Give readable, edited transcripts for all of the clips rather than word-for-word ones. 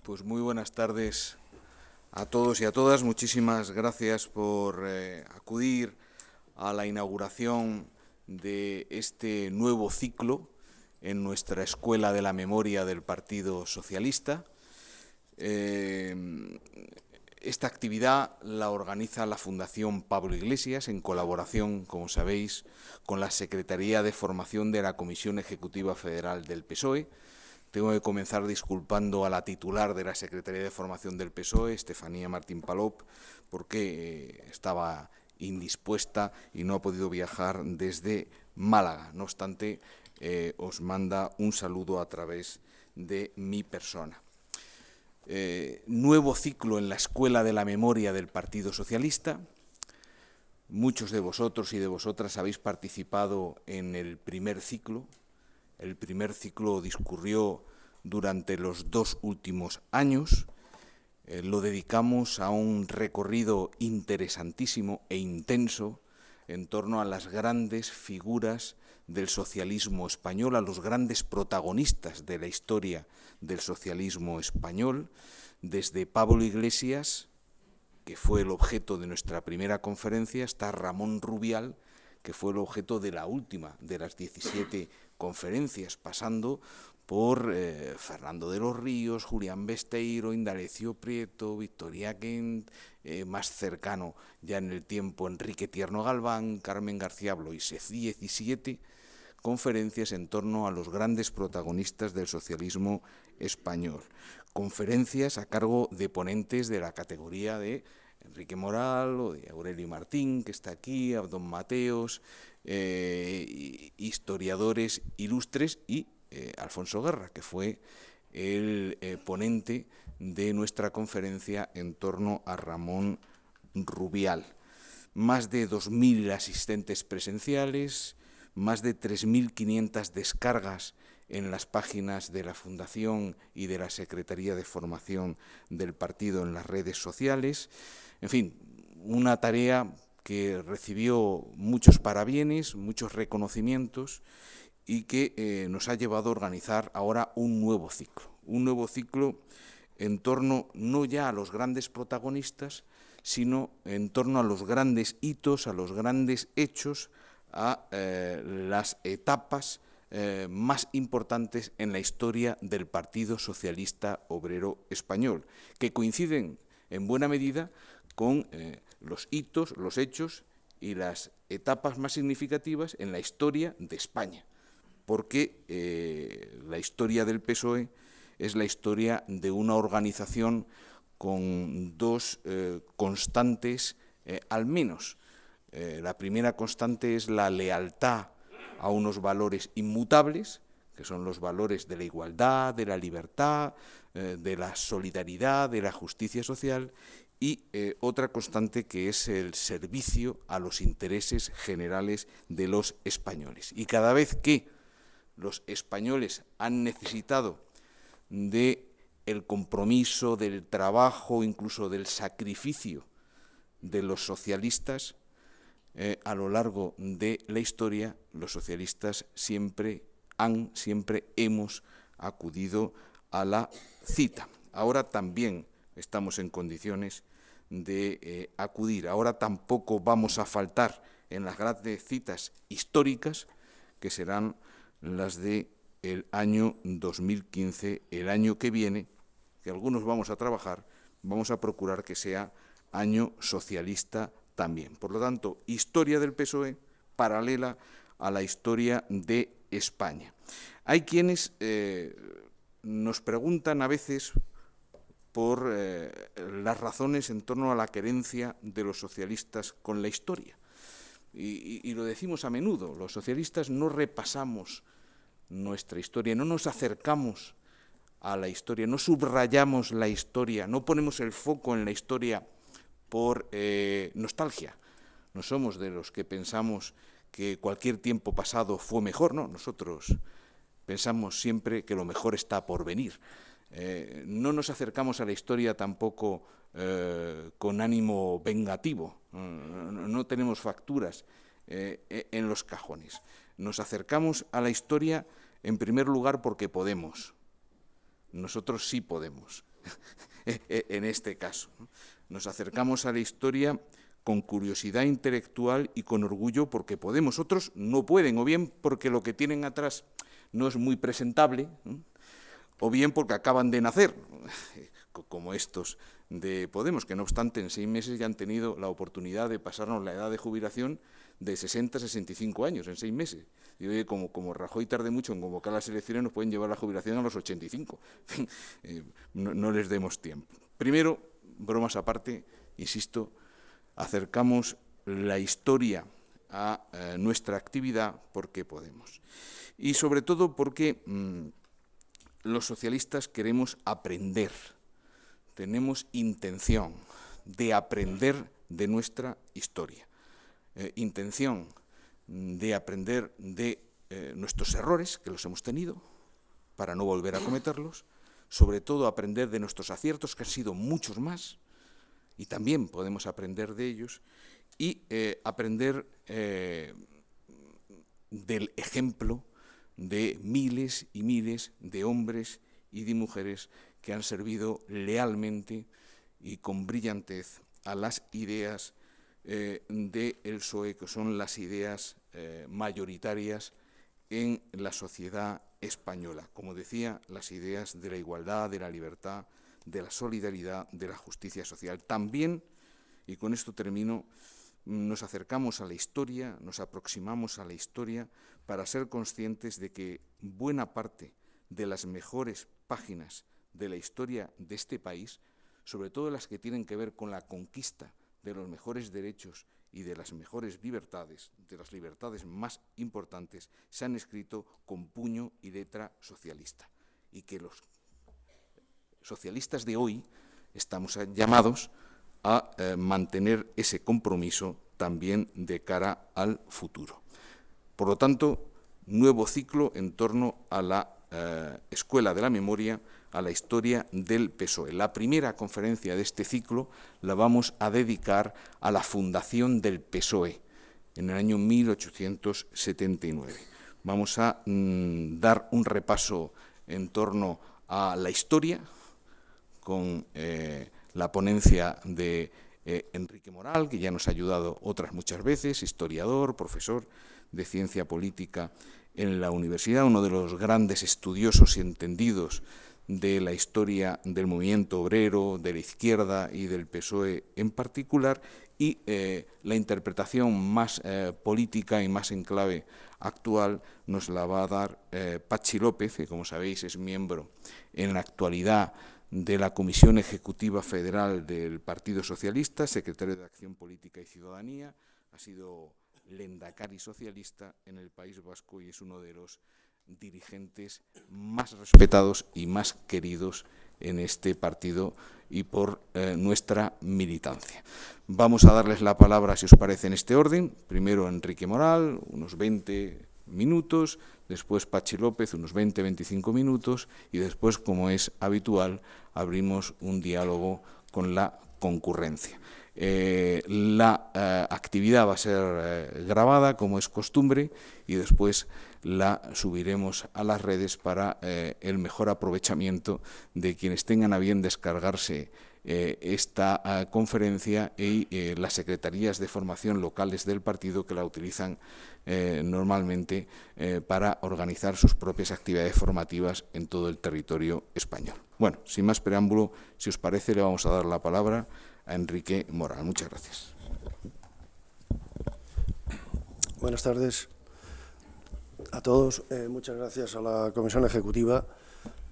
Pues muy buenas tardes a todos y a todas. Muchísimas gracias por acudir a la inauguración de este nuevo ciclo en nuestra Escuela de la Memoria del Partido Socialista. Esta actividad la organiza la Fundación Pablo Iglesias en colaboración, como sabéis, con la Secretaría de Formación de la Comisión Ejecutiva Federal del PSOE. Tengo que comenzar disculpando a la titular de la Secretaría de Formación del PSOE, Estefanía Martín Palop, porque estaba indispuesta y no ha podido viajar desde Málaga. No obstante, os manda un saludo a través de mi persona. Nuevo ciclo en la Escuela de la Memoria del Partido Socialista. Muchos de vosotros y de vosotras habéis participado en el primer ciclo. El primer ciclo discurrió durante los 2 últimos años. Lo dedicamos a un recorrido interesantísimo e intenso en torno a las grandes figuras del socialismo español, a los grandes protagonistas de la historia del socialismo español, desde Pablo Iglesias, que fue el objeto de nuestra primera conferencia, hasta Ramón Rubial, que fue el objeto de la última de las 17 conferencias, pasando por Fernando de los Ríos, Julián Besteiro, Indalecio Prieto, Victoria Kent, más cercano ya en el tiempo Enrique Tierno Galván, Carmen García Bloises. 17 conferencias en torno a los grandes protagonistas del socialismo español. Conferencias a cargo de ponentes de la categoría de Enrique Moral o de Aurelio Martín, que está aquí, Abdón Mateos, historiadores ilustres y Alfonso Guerra, que fue el ponente de nuestra conferencia en torno a Ramón Rubial. Más de 2.000 asistentes presenciales, más de 3.500 descargas en las páginas de la Fundación y de la Secretaría de Formación del partido en las redes sociales. En fin, una tarea que recibió muchos parabienes, muchos reconocimientos y que nos ha llevado a organizar ahora un nuevo ciclo en torno no ya a los grandes protagonistas, sino en torno a los grandes hitos, a los grandes hechos, a las etapas más importantes en la historia del Partido Socialista Obrero Español, que coinciden en buena medida con los hitos, los hechos y las etapas más significativas en la historia de España, porque la historia del PSOE es la historia de una organización con dos constantes al menos. La primera constante es la lealtad a unos valores inmutables, que son los valores de la igualdad, de la libertad, de la solidaridad, de la justicia social, y otra constante que es el servicio a los intereses generales de los españoles. Y cada vez que los españoles han necesitado del compromiso, del trabajo, incluso del sacrificio de los socialistas, a lo largo de la historia, los socialistas siempre hemos acudido a la cita. Ahora también estamos en condiciones de acudir. Ahora tampoco vamos a faltar en las grandes citas históricas, que serán las del año 2015, el año que viene, que algunos vamos a trabajar, vamos a procurar que sea año socialista también. Por lo tanto, historia del PSOE paralela a la historia de España. Hay quienes nos preguntan a veces por las razones en torno a la querencia de los socialistas con la historia. Y lo decimos a menudo, los socialistas no repasamos nuestra historia, no nos acercamos a la historia, no subrayamos la historia, no ponemos el foco en la historia por nostalgia. No somos de los que pensamos que cualquier tiempo pasado fue mejor, no, nosotros pensamos siempre que lo mejor está por venir. No nos acercamos a la historia tampoco con ánimo vengativo, no tenemos facturas en los cajones. Nos acercamos a la historia en primer lugar porque podemos. Nosotros sí podemos. en este caso. Nos acercamos a la historia con curiosidad intelectual y con orgullo porque podemos, otros no pueden, o bien porque lo que tienen atrás no es muy presentable, o bien porque acaban de nacer, como estos de Podemos, que no obstante en 6 meses ya han tenido la oportunidad de pasarnos la edad de jubilación de 60 a 65 años en 6 meses. Y oye, como Rajoy tarde mucho en convocar las elecciones, nos pueden llevar la jubilación a los 85. No les demos tiempo. Primero, bromas aparte, insisto, acercamos la historia a nuestra actividad porque podemos. Y sobre todo porque los socialistas queremos aprender, tenemos intención de aprender de nuestra historia, intención de aprender de nuestros errores, que los hemos tenido, para no volver a cometerlos, sobre todo aprender de nuestros aciertos, que han sido muchos más, y también podemos aprender de ellos, y aprender del ejemplo de miles y miles de hombres y de mujeres que han servido lealmente y con brillantez a las ideas del PSOE, que son las ideas mayoritarias en la sociedad española. Como decía, las ideas de la igualdad, de la libertad, de la solidaridad, de la justicia social. También, y con esto termino, nos acercamos a la historia, nos aproximamos a la historia para ser conscientes de que buena parte de las mejores páginas de la historia de este país, sobre todo las que tienen que ver con la conquista de los mejores derechos y de las mejores libertades, de las libertades más importantes, se han escrito con puño y letra socialista. Y que los socialistas de hoy estamos llamados a mantener ese compromiso también de cara al futuro. Por lo tanto, nuevo ciclo en torno a la Escuela de la Memoria, a la historia del PSOE. La primera conferencia de este ciclo la vamos a dedicar a la fundación del PSOE en el año 1879. Vamos a dar un repaso en torno a la historia con la ponencia de Enrique Moral, que ya nos ha ayudado otras muchas veces, historiador, profesor de ciencia política en la universidad, uno de los grandes estudiosos y entendidos de la historia del movimiento obrero, de la izquierda y del PSOE en particular, y la interpretación más política y más en clave actual nos la va a dar Pachi López, que como sabéis es miembro en la actualidad de la Comisión Ejecutiva Federal del Partido Socialista, secretario de Acción Política y Ciudadanía, ha sido lehendakari socialista en el País Vasco y es uno de los dirigentes más respetados y más queridos en este partido y por nuestra militancia. Vamos a darles la palabra, si os parece, en este orden. Primero Enrique Moral, unos 20 minutos, después Pachi López, unos 20-25 minutos, y después, como es habitual, abrimos un diálogo con la concurrencia. La actividad va a ser grabada, como es costumbre, y después la subiremos a las redes para el mejor aprovechamiento de quienes tengan a bien descargarse esta conferencia y las secretarías de formación locales del partido que la utilizan normalmente para organizar sus propias actividades formativas en todo el territorio español. Bueno, sin más preámbulo, si os parece, le vamos a dar la palabra a Enrique Moral. Muchas gracias. Buenas tardes a todos. Muchas gracias a la Comisión Ejecutiva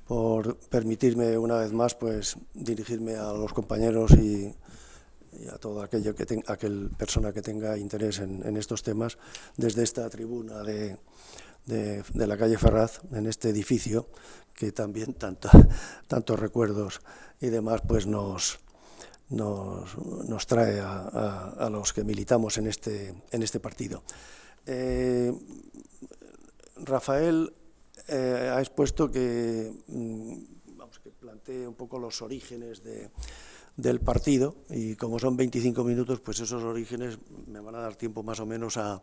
por permitirme una vez más dirigirme a los compañeros y a todo aquel persona que tenga interés en estos temas desde esta tribuna de la calle Ferraz, en este edificio que también tantos recuerdos y demás nos trae a los que militamos en este partido. Rafael ha expuesto que plantee un poco los orígenes del partido, y como son 25 minutos, pues esos orígenes me van a dar tiempo más o menos a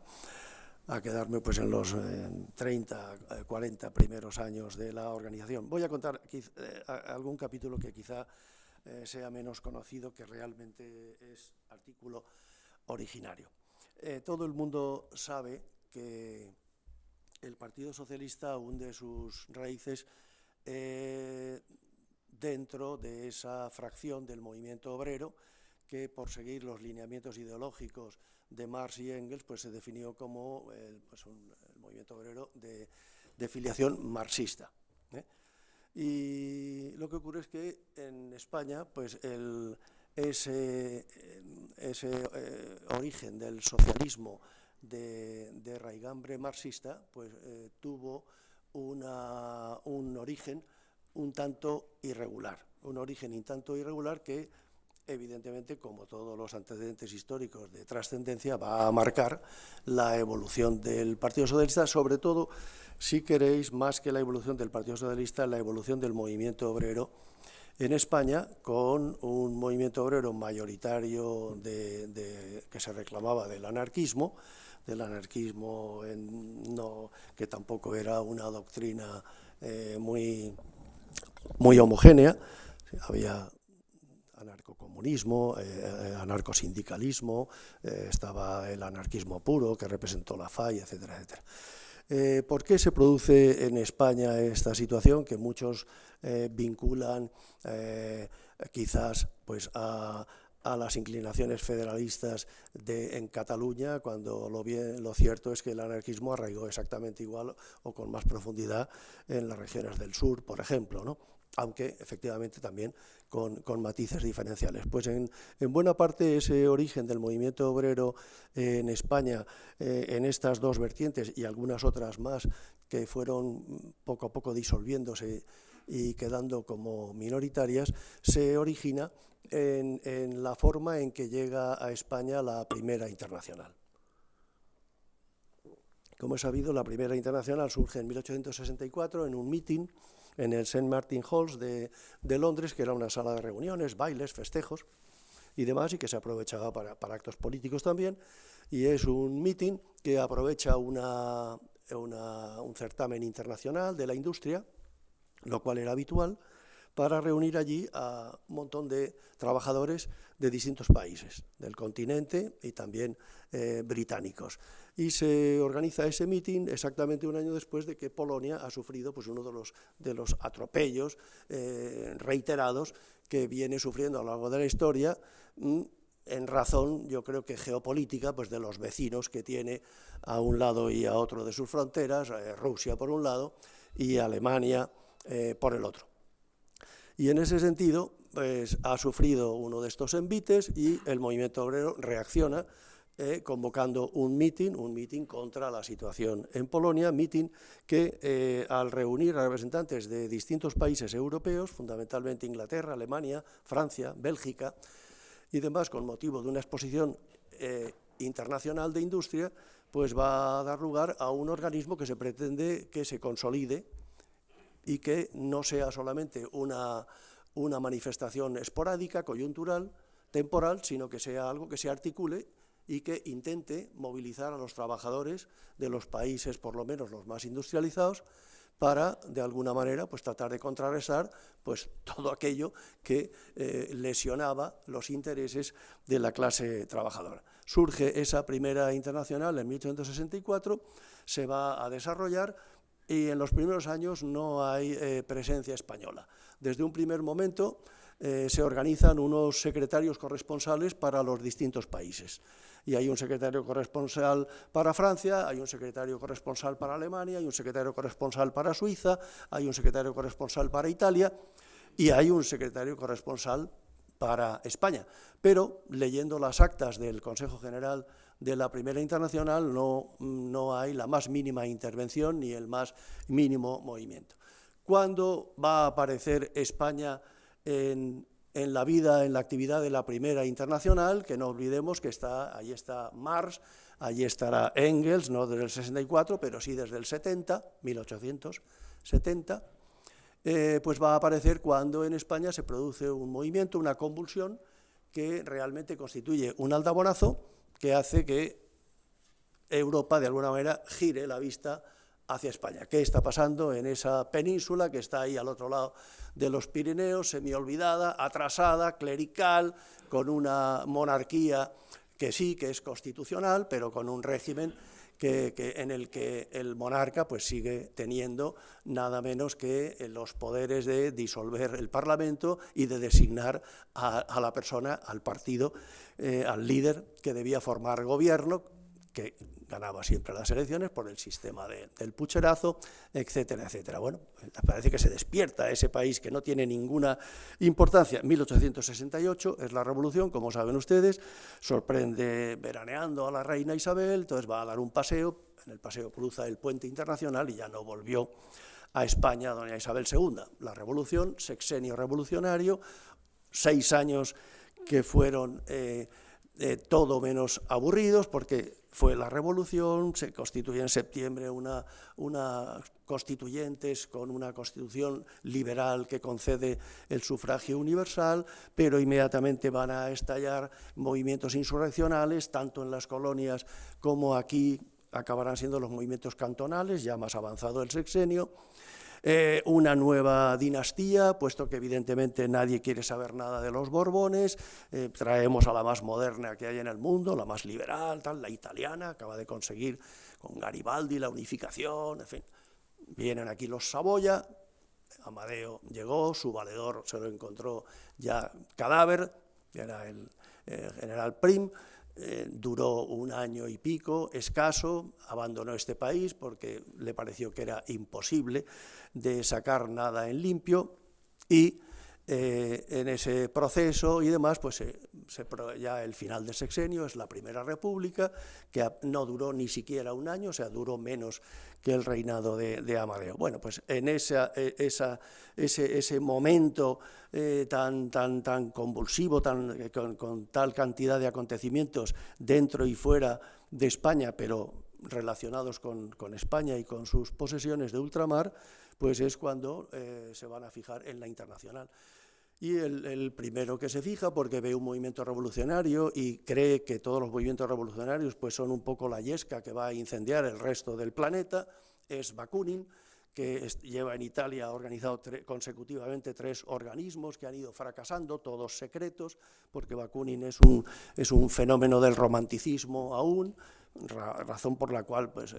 a quedarme pues en los 30, 40 primeros años de la organización. Voy a contar algún capítulo que quizá sea menos conocido, que realmente es artículo originario. Todo el mundo sabe que el Partido Socialista hunde sus raíces dentro de esa fracción del movimiento obrero que, por seguir los lineamientos ideológicos de Marx y Engels, pues se definió como el movimiento obrero de filiación marxista. Y lo que ocurre es que en España, pues ese origen del socialismo de raigambre marxista, pues tuvo un origen un tanto irregular, que evidentemente, como todos los antecedentes históricos de trascendencia, va a marcar la evolución del Partido Socialista, sobre todo, si queréis, más que la evolución del Partido Socialista, la evolución del movimiento obrero en España, con un movimiento obrero mayoritario que se reclamaba del anarquismo, que tampoco era una doctrina muy homogénea. Había anarcocomunismo, anarcosindicalismo, estaba el anarquismo puro que representó la FAI, etcétera, etcétera. ¿Por qué se produce en España esta situación que muchos vinculan quizás pues a las inclinaciones federalistas en Cataluña, cuando lo cierto es que el anarquismo arraigó exactamente igual o con más profundidad en las regiones del sur, por ejemplo, ¿no? Aunque efectivamente también con matices diferenciales. Pues en buena parte ese origen del movimiento obrero en España, en estas dos vertientes y algunas otras más que fueron poco a poco disolviéndose y quedando como minoritarias, se origina en la forma en que llega a España la Primera Internacional. Como es sabido, la Primera Internacional surge en 1864 en un mitin en el St. Martin Halls de Londres, que era una sala de reuniones, bailes, festejos y demás, y que se aprovechaba para actos políticos también, y es un mitin que aprovecha un certamen internacional de la industria, lo cual era habitual, para reunir allí a un montón de trabajadores de distintos países, del continente y también británicos. Y se organiza ese mitin exactamente un año después de que Polonia ha sufrido pues, uno de los atropellos reiterados que viene sufriendo a lo largo de la historia, en razón, yo creo que geopolítica, pues de los vecinos que tiene a un lado y a otro de sus fronteras, Rusia por un lado y Alemania por el otro. Y en ese sentido, pues, ha sufrido uno de estos envites y el movimiento obrero reacciona convocando un mitin contra la situación en Polonia, mitin que al reunir a representantes de distintos países europeos, fundamentalmente Inglaterra, Alemania, Francia, Bélgica y demás, con motivo de una exposición internacional de industria, pues va a dar lugar a un organismo que se pretende que se consolide y que no sea solamente una manifestación esporádica, coyuntural, temporal, sino que sea algo que se articule y que intente movilizar a los trabajadores de los países, por lo menos los más industrializados, para, de alguna manera, pues tratar de contrarrestar pues, todo aquello que lesionaba los intereses de la clase trabajadora. Surge esa Primera Internacional en 1864, se va a desarrollar, y en los primeros años no hay presencia española. Desde un primer momento se organizan unos secretarios corresponsales para los distintos países. Y hay un secretario corresponsal para Francia, hay un secretario corresponsal para Alemania, hay un secretario corresponsal para Suiza, hay un secretario corresponsal para Italia y hay un secretario corresponsal para España. Pero leyendo las actas del Consejo General de la Primera Internacional no hay la más mínima intervención ni el más mínimo movimiento. ¿Cuándo va a aparecer España en la vida, en la actividad de la Primera Internacional? Que no olvidemos que ahí está Marx, allí estará Engels, no desde el 64, pero sí desde el 70, 1870, pues va a aparecer cuando en España se produce un movimiento, una convulsión, que realmente constituye un aldabonazo que hace que Europa, de alguna manera, gire la vista hacia España. ¿Qué está pasando en esa península que está ahí al otro lado de los Pirineos, semiolvidada, atrasada, clerical, con una monarquía que sí, que es constitucional, pero con un régimen en el que el monarca pues sigue teniendo nada menos que los poderes de disolver el Parlamento y de designar a la persona, al partido, al líder que debía formar gobierno, que ganaba siempre las elecciones por el sistema del pucherazo, etcétera, etcétera. Bueno, parece que se despierta ese país que no tiene ninguna importancia. 1868 es la revolución, como saben ustedes, sorprende veraneando a la reina Isabel, entonces va a dar un paseo, en el paseo cruza el puente internacional y ya no volvió a España doña Isabel II. La revolución, sexenio revolucionario, 6 años que fueron todo menos aburridos, porque fue la revolución, se constituye en septiembre una constituyentes con una constitución liberal que concede el sufragio universal, pero inmediatamente van a estallar movimientos insurreccionales, tanto en las colonias como aquí acabarán siendo los movimientos cantonales, ya más avanzado el sexenio. Una nueva dinastía, puesto que evidentemente nadie quiere saber nada de los Borbones, traemos a la más moderna que hay en el mundo, la más liberal, la italiana, acaba de conseguir con Garibaldi la unificación, en fin. Vienen aquí los Saboya, Amadeo llegó, su valedor se lo encontró ya cadáver, que era el general Prim. Duró 1 año y pico, escaso, abandonó este país porque le pareció que era imposible de sacar nada en limpio y en ese proceso y demás, pues ya el final del sexenio es la Primera República, que no duró ni siquiera 1 año, o sea, duró menos que el reinado de Amadeo. Bueno, pues en ese momento tan convulsivo, con tal cantidad de acontecimientos dentro y fuera de España, pero relacionados con España y con sus posesiones de ultramar, pues es cuando se van a fijar en la internacional. Y el primero que se fija, porque ve un movimiento revolucionario y cree que todos los movimientos revolucionarios pues son un poco la yesca que va a incendiar el resto del planeta, es Bakunin, que lleva en Italia, ha organizado consecutivamente 3 organismos que han ido fracasando, todos secretos, porque Bakunin es un fenómeno del romanticismo aún, razón por la cual pues,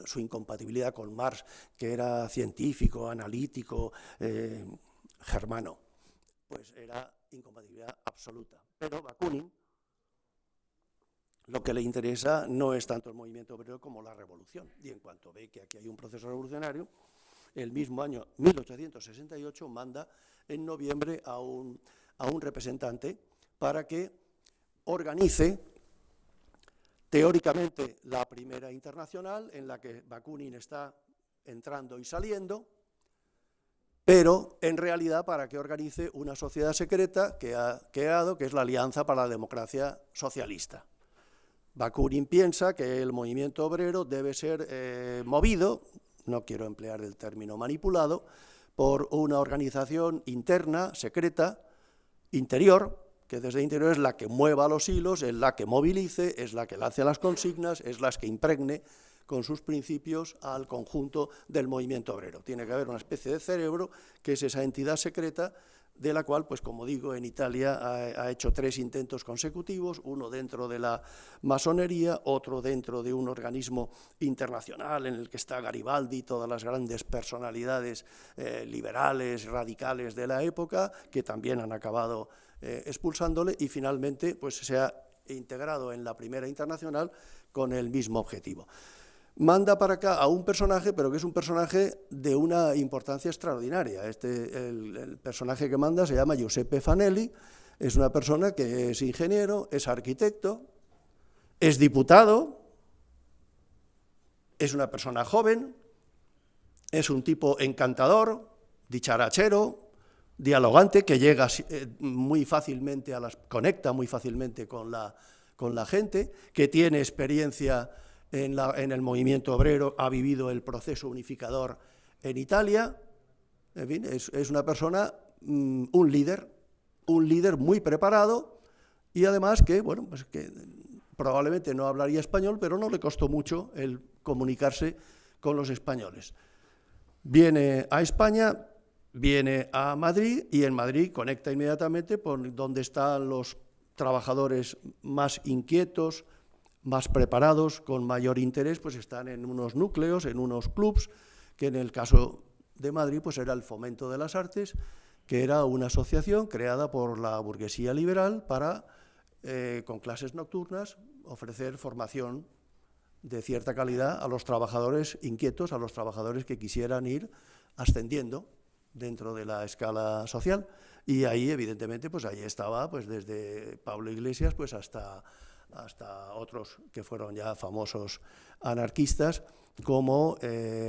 su incompatibilidad con Marx, que era científico, analítico, germano, pues era incompatibilidad absoluta. Pero Bakunin lo que le interesa no es tanto el movimiento obrero como la revolución, y en cuanto ve que aquí hay un proceso revolucionario, el mismo año 1868 manda en noviembre a un representante para que organice teóricamente la Primera Internacional, en la que Bakunin está entrando y saliendo, pero en realidad para que organice una sociedad secreta que ha creado, que es la Alianza para la Democracia Socialista. Bakunin piensa que el movimiento obrero debe ser movido, no quiero emplear el término manipulado, por una organización interna, secreta, interior, que desde interior es la que mueva los hilos, es la que movilice, es la que lance las consignas, es la que impregne con sus principios al conjunto del movimiento obrero. Tiene que haber una especie de cerebro, que es esa entidad secreta, de la cual, pues como digo, en Italia ha hecho 3 intentos consecutivos, uno dentro de la masonería, otro dentro de un organismo internacional en el que está Garibaldi, todas las grandes personalidades liberales, radicales de la época, que también han acabado expulsándole, y finalmente pues se ha integrado en la Primera Internacional con el mismo objetivo. Manda para acá a un personaje, pero que es un personaje de una importancia extraordinaria. El personaje que manda se llama Giuseppe Fanelli, es una persona que es ingeniero, es arquitecto, es diputado, es una persona joven, es un tipo encantador, dicharachero, dialogante, que llega muy fácilmente conecta muy fácilmente con la gente, que tiene experiencia en el movimiento obrero, ha vivido el proceso unificador en Italia, en fin, es una persona, un líder muy preparado, y además que, bueno, pues que probablemente no hablaría español, pero no le costó mucho el comunicarse con los españoles. Viene a España, viene a Madrid y en Madrid conecta inmediatamente por donde están los trabajadores más inquietos, más preparados, con mayor interés, pues están en unos núcleos, en unos clubs, que en el caso de Madrid pues era el Fomento de las Artes, que era una asociación creada por la burguesía liberal para, con clases nocturnas, ofrecer formación de cierta calidad a los trabajadores inquietos, a los trabajadores que quisieran ir ascendiendo dentro de la escala social. Y ahí, evidentemente, pues ahí estaba, pues desde Pablo Iglesias pues hasta otros que fueron ya famosos anarquistas, como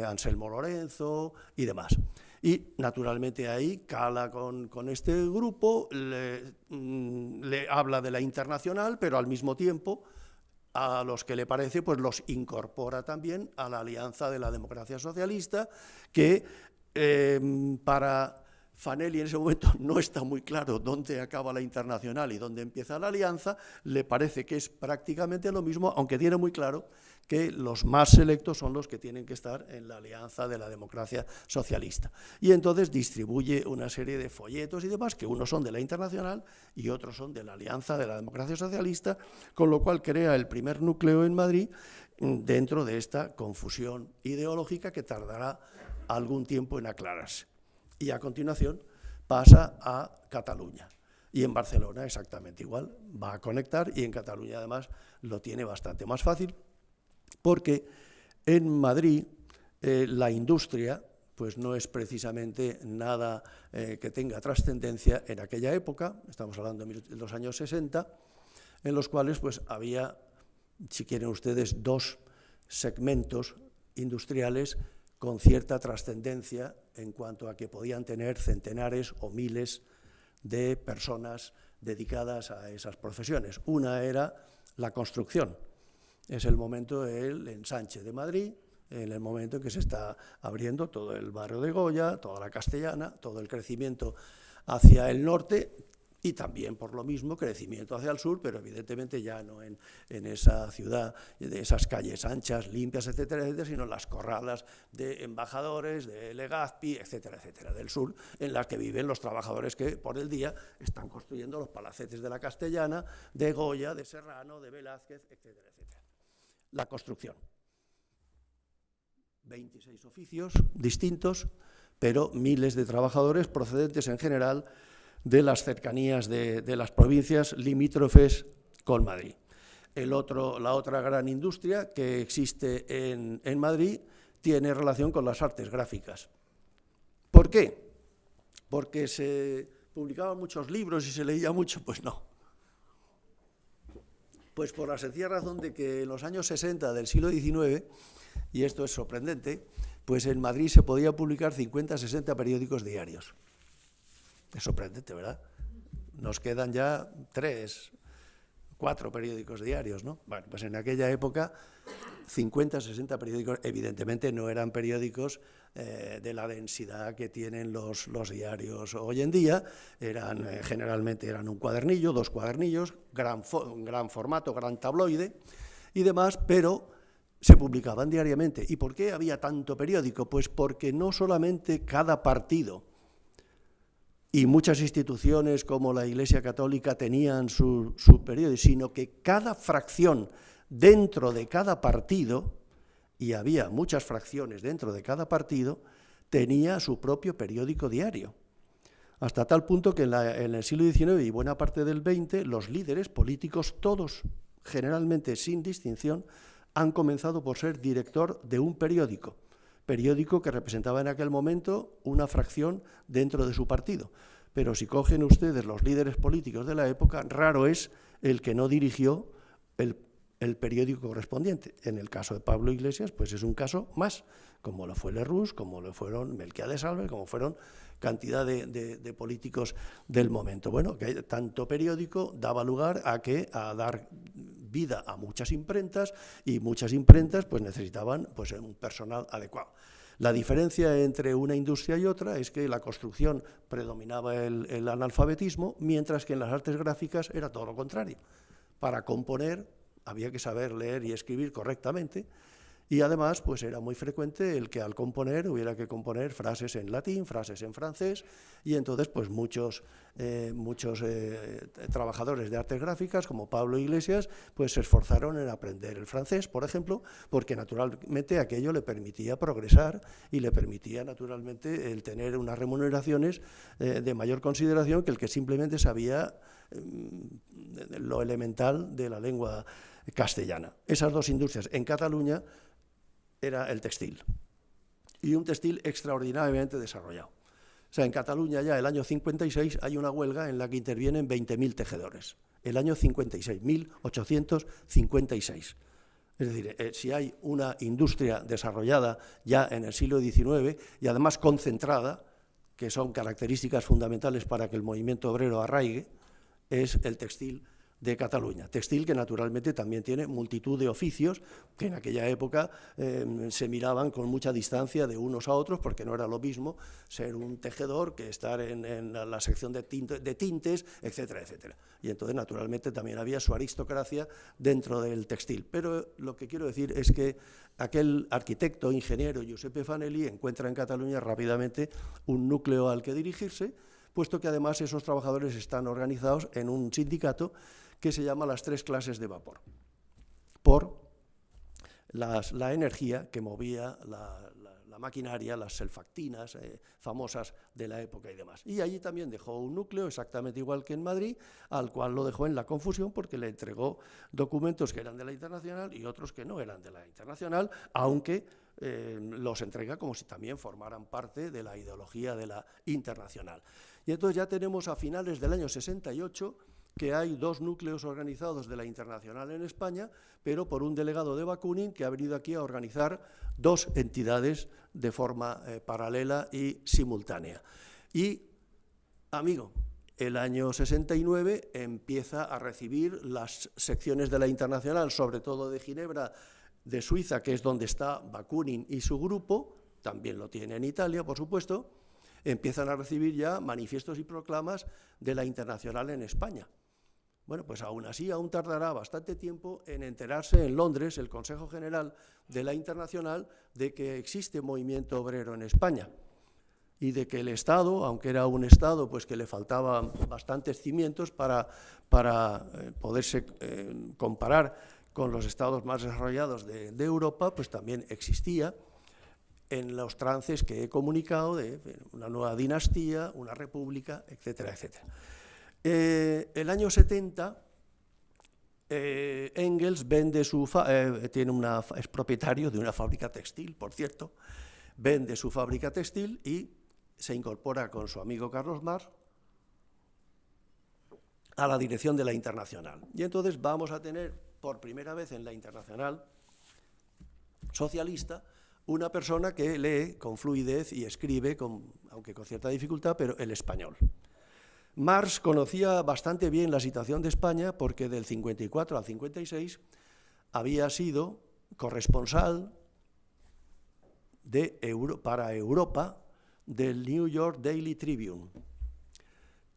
Anselmo Lorenzo y demás. Y, naturalmente, ahí cala con este grupo, le habla de la Internacional, pero al mismo tiempo, a los que le parece, pues los incorpora también a la Alianza de la Democracia Socialista, que para Fanelli en ese momento no está muy claro dónde acaba la Internacional y dónde empieza la Alianza, le parece que es prácticamente lo mismo, aunque tiene muy claro que los más selectos son los que tienen que estar en la Alianza de la Democracia Socialista. Y entonces distribuye una serie de folletos y demás, que unos son de la Internacional y otros son de la Alianza de la Democracia Socialista, con lo cual crea el primer núcleo en Madrid dentro de esta confusión ideológica que tardará algún tiempo en aclararse. Y a continuación pasa a Cataluña. Y en Barcelona exactamente igual, va a conectar, y en Cataluña además lo tiene bastante más fácil, porque en Madrid la industria pues no es precisamente nada que tenga trascendencia en aquella época, estamos hablando de los años 60, en los cuales pues había, si quieren ustedes, dos segmentos industriales con cierta trascendencia en cuanto a que podían tener centenares o miles de personas dedicadas a esas profesiones. Una era la construcción. Es el momento del ensanche de Madrid, en el momento en que se está abriendo todo el barrio de Goya, toda la Castellana, todo el crecimiento hacia el norte y también, por lo mismo, crecimiento hacia el sur, pero evidentemente ya no en esa ciudad, de esas calles anchas, limpias, etcétera, etcétera, sino en las corralas de embajadores, de Legazpi, etcétera, etcétera, del sur, en las que viven los trabajadores que por el día están construyendo los palacetes de la Castellana, de Goya, de Serrano, de Velázquez, etcétera, etcétera. La construcción. 26 oficios distintos, pero miles de trabajadores procedentes en general de las cercanías de las provincias limítrofes con Madrid. La otra gran industria que existe en Madrid tiene relación con las artes gráficas. ¿Por qué? ¿Porque se publicaban muchos libros y se leía mucho? Pues no. Pues por la sencilla razón de que en los años 60 del siglo XIX, y esto es sorprendente, pues en Madrid se podía publicar 50, 60 periódicos diarios. Es sorprendente, ¿verdad? Nos quedan ya 3, 4 periódicos diarios, ¿no? Bueno, pues en aquella época 50, 60 periódicos, evidentemente no eran periódicos de la densidad que tienen los diarios hoy en día, generalmente eran un cuadernillo, 2 cuadernillos, gran formato, gran tabloide y demás, pero se publicaban diariamente. ¿Y por qué había tanto periódico? Pues porque no solamente cada partido y muchas instituciones como la Iglesia Católica tenían su periódico, sino que cada fracción dentro de cada partido, y había muchas fracciones dentro de cada partido, tenía su propio periódico diario. Hasta tal punto que en el siglo XIX y buena parte del XX, los líderes políticos, todos, generalmente sin distinción, han comenzado por ser director de un periódico que representaba en aquel momento una fracción dentro de su partido. Pero si cogen ustedes los líderes políticos de la época, raro es el que no dirigió el periódico correspondiente. En el caso de Pablo Iglesias, pues es un caso más, como lo fue Lerroux, como lo fueron Melquiades Álvarez, como fueron cantidad de políticos del momento. Bueno, que tanto periódico daba lugar a dar vida a muchas imprentas, y muchas imprentas pues necesitaban pues un personal adecuado. La diferencia entre una industria y otra es que en la construcción predominaba el analfabetismo, mientras que en las artes gráficas era todo lo contrario. Para componer había que saber leer y escribir correctamente, y además pues era muy frecuente el que al componer hubiera que componer frases en latín, frases en francés, y entonces pues muchos trabajadores de artes gráficas como Pablo Iglesias pues se esforzaron en aprender el francés, por ejemplo, porque naturalmente aquello le permitía progresar y le permitía naturalmente el tener unas remuneraciones de mayor consideración que el que simplemente sabía lo elemental de la lengua castellana. Esas dos industrias en Cataluña era el textil, y un textil extraordinariamente desarrollado. O sea, en Cataluña ya el año 56 hay una huelga en la que intervienen 20.000 tejedores. El año 56, 1856. Es decir, si hay una industria desarrollada ya en el siglo XIX y además concentrada, que son características fundamentales para que el movimiento obrero arraigue, es el textil de Cataluña. Textil que naturalmente también tiene multitud de oficios que en aquella época se miraban con mucha distancia de unos a otros, porque no era lo mismo ser un tejedor que estar en la sección de tintes, etcétera, etcétera. Y entonces naturalmente también había su aristocracia dentro del textil. Pero lo que quiero decir es que aquel arquitecto, ingeniero Giuseppe Fanelli encuentra en Cataluña rápidamente un núcleo al que dirigirse, puesto que además esos trabajadores están organizados en un sindicato que se llama las tres clases de vapor, por la energía que movía la maquinaria, las selfactinas famosas de la época y demás. Y allí también dejó un núcleo, exactamente igual que en Madrid, al cual lo dejó en la confusión porque le entregó documentos que eran de la Internacional y otros que no eran de la Internacional, aunque los entrega como si también formaran parte de la ideología de la Internacional. Y entonces ya tenemos a finales del año 68 que hay dos núcleos organizados de la Internacional en España, pero por un delegado de Bakunin que ha venido aquí a organizar dos entidades de forma paralela y simultánea. Y, amigo, el año 69 empieza a recibir las secciones de la Internacional, sobre todo de Ginebra, de Suiza, que es donde está Bakunin y su grupo, también lo tiene en Italia, por supuesto, empiezan a recibir ya manifiestos y proclamas de la Internacional en España. Bueno, pues aún así, aún tardará bastante tiempo en enterarse en Londres el Consejo General de la Internacional de que existe movimiento obrero en España y de que el Estado, aunque era un Estado pues que le faltaban bastantes cimientos para poderse comparar con los estados más desarrollados de Europa, pues también existía en los trances que he comunicado de una nueva dinastía, una república, etcétera, etcétera. El año 70, Engels vende es propietario de una fábrica textil, por cierto, vende su fábrica textil y se incorpora con su amigo Carlos Marx a la dirección de la Internacional. Y entonces vamos a tener por primera vez en la Internacional socialista una persona que lee con fluidez y escribe, aunque con cierta dificultad, pero el español. Marx conocía bastante bien la situación de España porque del 54 al 56 había sido corresponsal para Europa del New York Daily Tribune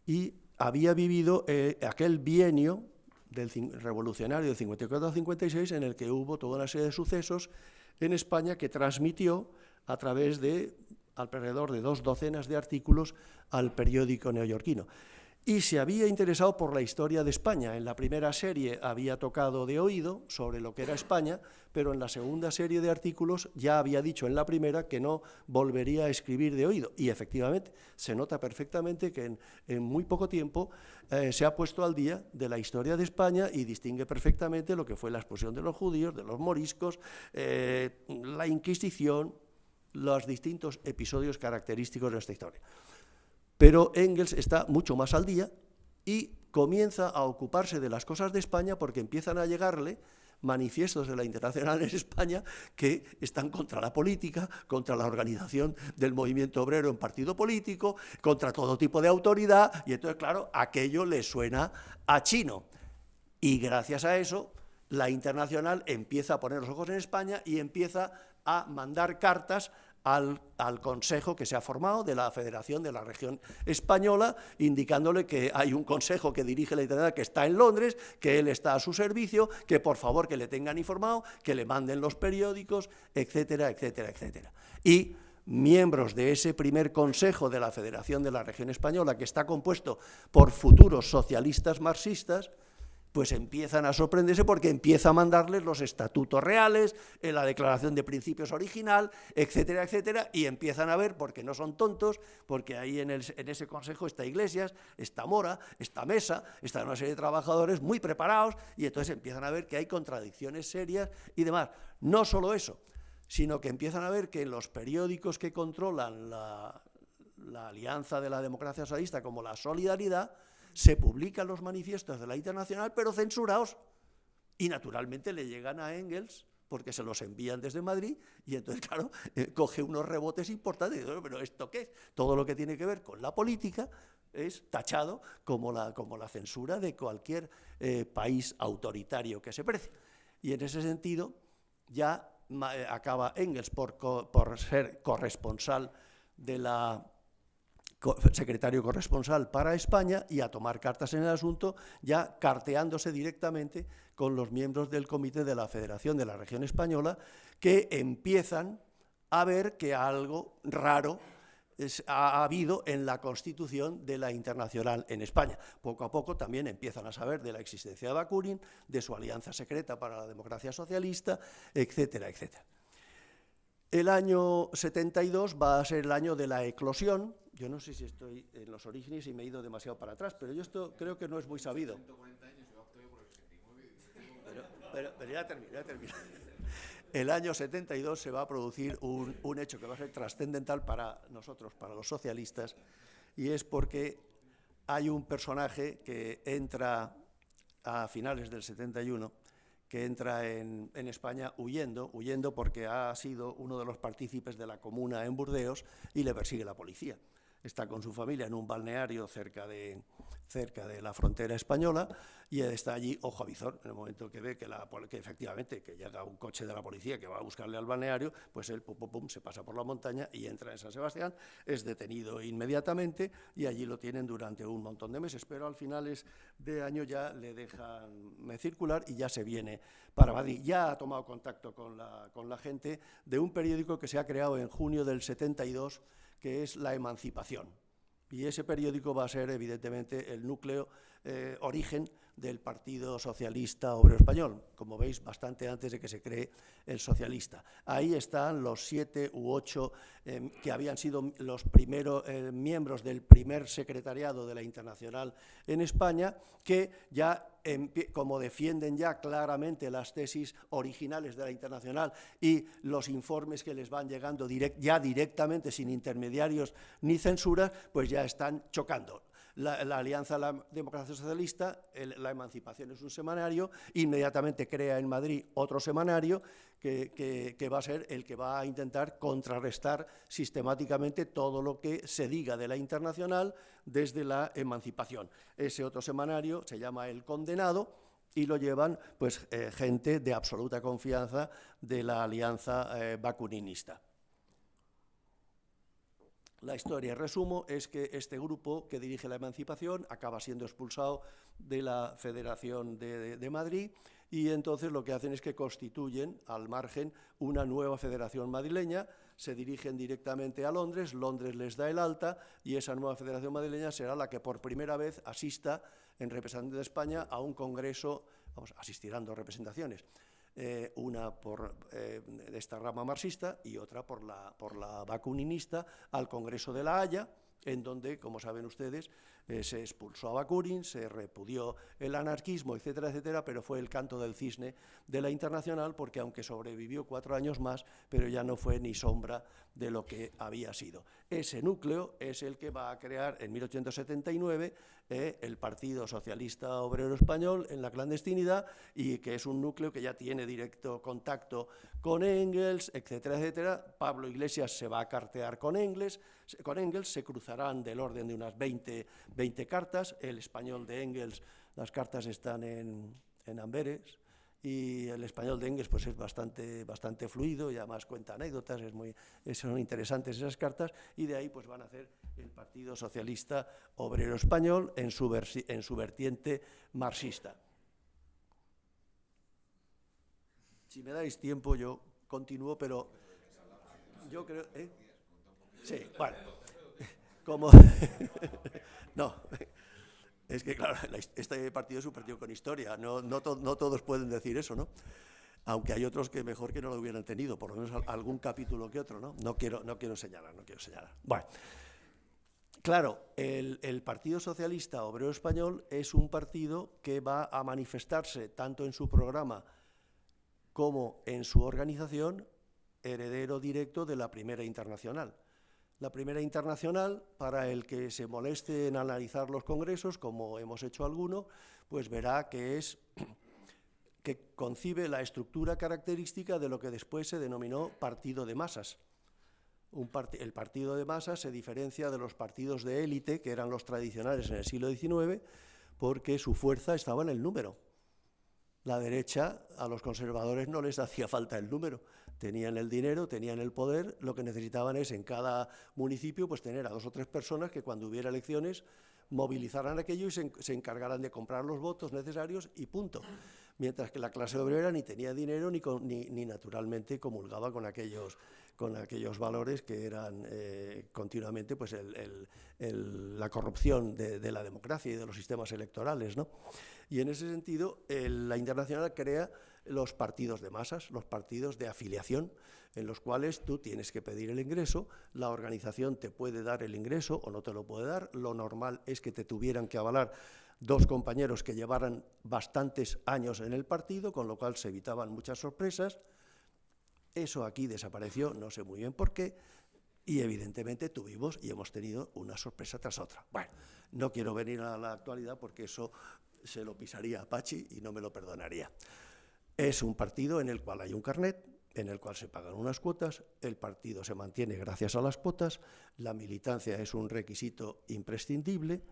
y había vivido aquel bienio revolucionario del 54 al 56 en el que hubo toda una serie de sucesos en España que transmitió a través de alrededor de 2 docenas de artículos al periódico neoyorquino. Y se había interesado por la historia de España. En la primera serie había tocado de oído sobre lo que era España, pero en la segunda serie de artículos ya había dicho en la primera que no volvería a escribir de oído. Y efectivamente, se nota perfectamente que en muy poco tiempo se ha puesto al día de la historia de España y distingue perfectamente lo que fue la expulsión de los judíos, de los moriscos, la Inquisición, los distintos episodios característicos de esta historia. Pero Engels está mucho más al día y comienza a ocuparse de las cosas de España porque empiezan a llegarle manifiestos de la Internacional en España que están contra la política, contra la organización del movimiento obrero en partido político, contra todo tipo de autoridad, y entonces, claro, aquello le suena a chino. Y gracias a eso, la Internacional empieza a poner los ojos en España y empieza a mandar cartas al consejo que se ha formado de la Federación de la Región Española, indicándole que hay un consejo que dirige la Internacional que está en Londres, que él está a su servicio, que por favor que le tengan informado, que le manden los periódicos, etcétera, etcétera, etcétera. Y miembros de ese primer consejo de la Federación de la Región Española, que está compuesto por futuros socialistas marxistas, pues empiezan a sorprenderse porque empieza a mandarles los estatutos reales, la declaración de principios original, etcétera, etcétera, y empiezan a ver, porque no son tontos, porque ahí en ese consejo está Iglesias, está Mora, está Mesa, está una serie de trabajadores muy preparados, y entonces empiezan a ver que hay contradicciones serias y demás. No solo eso, sino que empiezan a ver que en los periódicos que controlan la Alianza de la Democracia Socialista, como la Solidaridad, se publican los manifiestos de la Internacional, pero censurados, y naturalmente le llegan a Engels, porque se los envían desde Madrid, y entonces, claro, coge unos rebotes importantes, y dice, pero ¿esto qué es? Todo lo que tiene que ver con la política es tachado como la censura de cualquier país autoritario que se precie. Y en ese sentido, ya acaba Engels por ser corresponsal de secretario corresponsal para España y a tomar cartas en el asunto, ya carteándose directamente con los miembros del Comité de la Federación de la Región Española, que empiezan a ver que algo raro ha habido en la constitución de la Internacional en España. Poco a poco también empiezan a saber de la existencia de Bakunin, de su alianza secreta para la democracia socialista, etcétera, etcétera. El año 72 va a ser el año de la eclosión. Yo no sé si estoy en los orígenes y me he ido demasiado para atrás, pero yo esto creo que no es muy sabido. Pero ya termino. El año 72 se va a producir un hecho que va a ser trascendental para nosotros, para los socialistas, y es porque hay un personaje que entra a finales del 71, que entra en España huyendo porque ha sido uno de los partícipes de la Comuna en Burdeos y le persigue la policía. Está con su familia en un balneario cerca de la frontera española y está allí ojo a visor. En el momento que ve que efectivamente que llega un coche de la policía que va a buscarle al balneario, pues él se pasa por la montaña y entra en San Sebastián, es detenido inmediatamente y allí lo tienen durante un montón de meses, pero al finales de año ya le dejan circular y ya se viene para Madrid. Ya ha tomado contacto con la gente de un periódico que se ha creado en junio del 72, que es La Emancipación. Y ese periódico va a ser, evidentemente, el núcleo, origen del Partido Socialista Obrero Español, como veis, bastante antes de que se cree el socialista. Ahí están los 7 u 8 que habían sido los primeros miembros del primer secretariado de la Internacional en España, que ya, como defienden ya claramente las tesis originales de la Internacional y los informes que les van llegando ya directamente, sin intermediarios ni censuras, pues ya están chocando. La Alianza de la Democracia Socialista, La Emancipación es un semanario, inmediatamente crea en Madrid otro semanario que va a ser el que va a intentar contrarrestar sistemáticamente todo lo que se diga de la Internacional desde la Emancipación. Ese otro semanario se llama El Condenado y lo llevan pues, gente de absoluta confianza de la alianza bakuninista. La historia, en resumo, es que este grupo que dirige la Emancipación acaba siendo expulsado de la Federación de Madrid y entonces lo que hacen es que constituyen al margen una nueva federación madrileña, se dirigen directamente a Londres, Londres les da el alta y esa nueva federación madrileña será la que por primera vez asista en representación de España a un congreso, asistirán 2 representaciones. Una de esta rama marxista y otra por la bakuninista al Congreso de La Haya, en donde, como saben ustedes, se expulsó a Bakunin, se repudió el anarquismo, etcétera, etcétera, pero fue el canto del cisne de la Internacional, porque aunque sobrevivió 4 años más, pero ya no fue ni sombra de lo que había sido. Ese núcleo es el que va a crear en 1879 el Partido Socialista Obrero Español en la clandestinidad y que es un núcleo que ya tiene directo contacto con Engels, etcétera, etcétera. Pablo Iglesias se va a cartear con Engels, se cruzarán del orden de unas 20 cartas. El español de Engels, las cartas están en Amberes y el español de Engels pues es bastante fluido y además cuenta anécdotas, son interesantes esas cartas, y de ahí pues van a hacer el Partido Socialista Obrero Español en su vertiente marxista. Si me dais tiempo yo continúo, pero yo creo... Sí, bueno, como... No, es que claro, este partido es un partido con historia, no todos pueden decir eso, ¿no? Aunque hay otros que mejor que no lo hubieran tenido, por lo menos algún capítulo que otro, ¿no? No quiero señalar. Bueno, claro, el Partido Socialista Obrero Español es un partido que va a manifestarse tanto en su programa como en su organización heredero directo de la Primera Internacional. La Primera Internacional, para el que se moleste en analizar los congresos, como hemos hecho alguno, pues verá que concibe la estructura característica de lo que después se denominó partido de masas. El partido de masas se diferencia de los partidos de élite, que eran los tradicionales en el siglo XIX, porque su fuerza estaba en el número. La derecha, a los conservadores no les hacía falta el número, tenían el dinero, tenían el poder, lo que necesitaban es en cada municipio pues tener a 2 o 3 personas que cuando hubiera elecciones movilizaran aquello y se encargaran de comprar los votos necesarios y punto. Mientras que la clase obrera ni tenía dinero ni naturalmente comulgaba con aquellos valores que eran continuamente pues la corrupción de la democracia y de los sistemas electorales, ¿no? Y en ese sentido, la Internacional crea los partidos de masas, los partidos de afiliación, en los cuales tú tienes que pedir el ingreso, la organización te puede dar el ingreso o no te lo puede dar, lo normal es que te tuvieran que avalar 2 compañeros que llevaran bastantes años en el partido, con lo cual se evitaban muchas sorpresas. Eso aquí desapareció, no sé muy bien por qué, y evidentemente tuvimos y hemos tenido una sorpresa tras otra. Bueno, no quiero venir a la actualidad porque eso se lo pisaría a Pachi y no me lo perdonaría. Es un partido en el cual hay un carnet, en el cual se pagan unas cuotas, el partido se mantiene gracias a las cuotas, la militancia es un requisito imprescindible,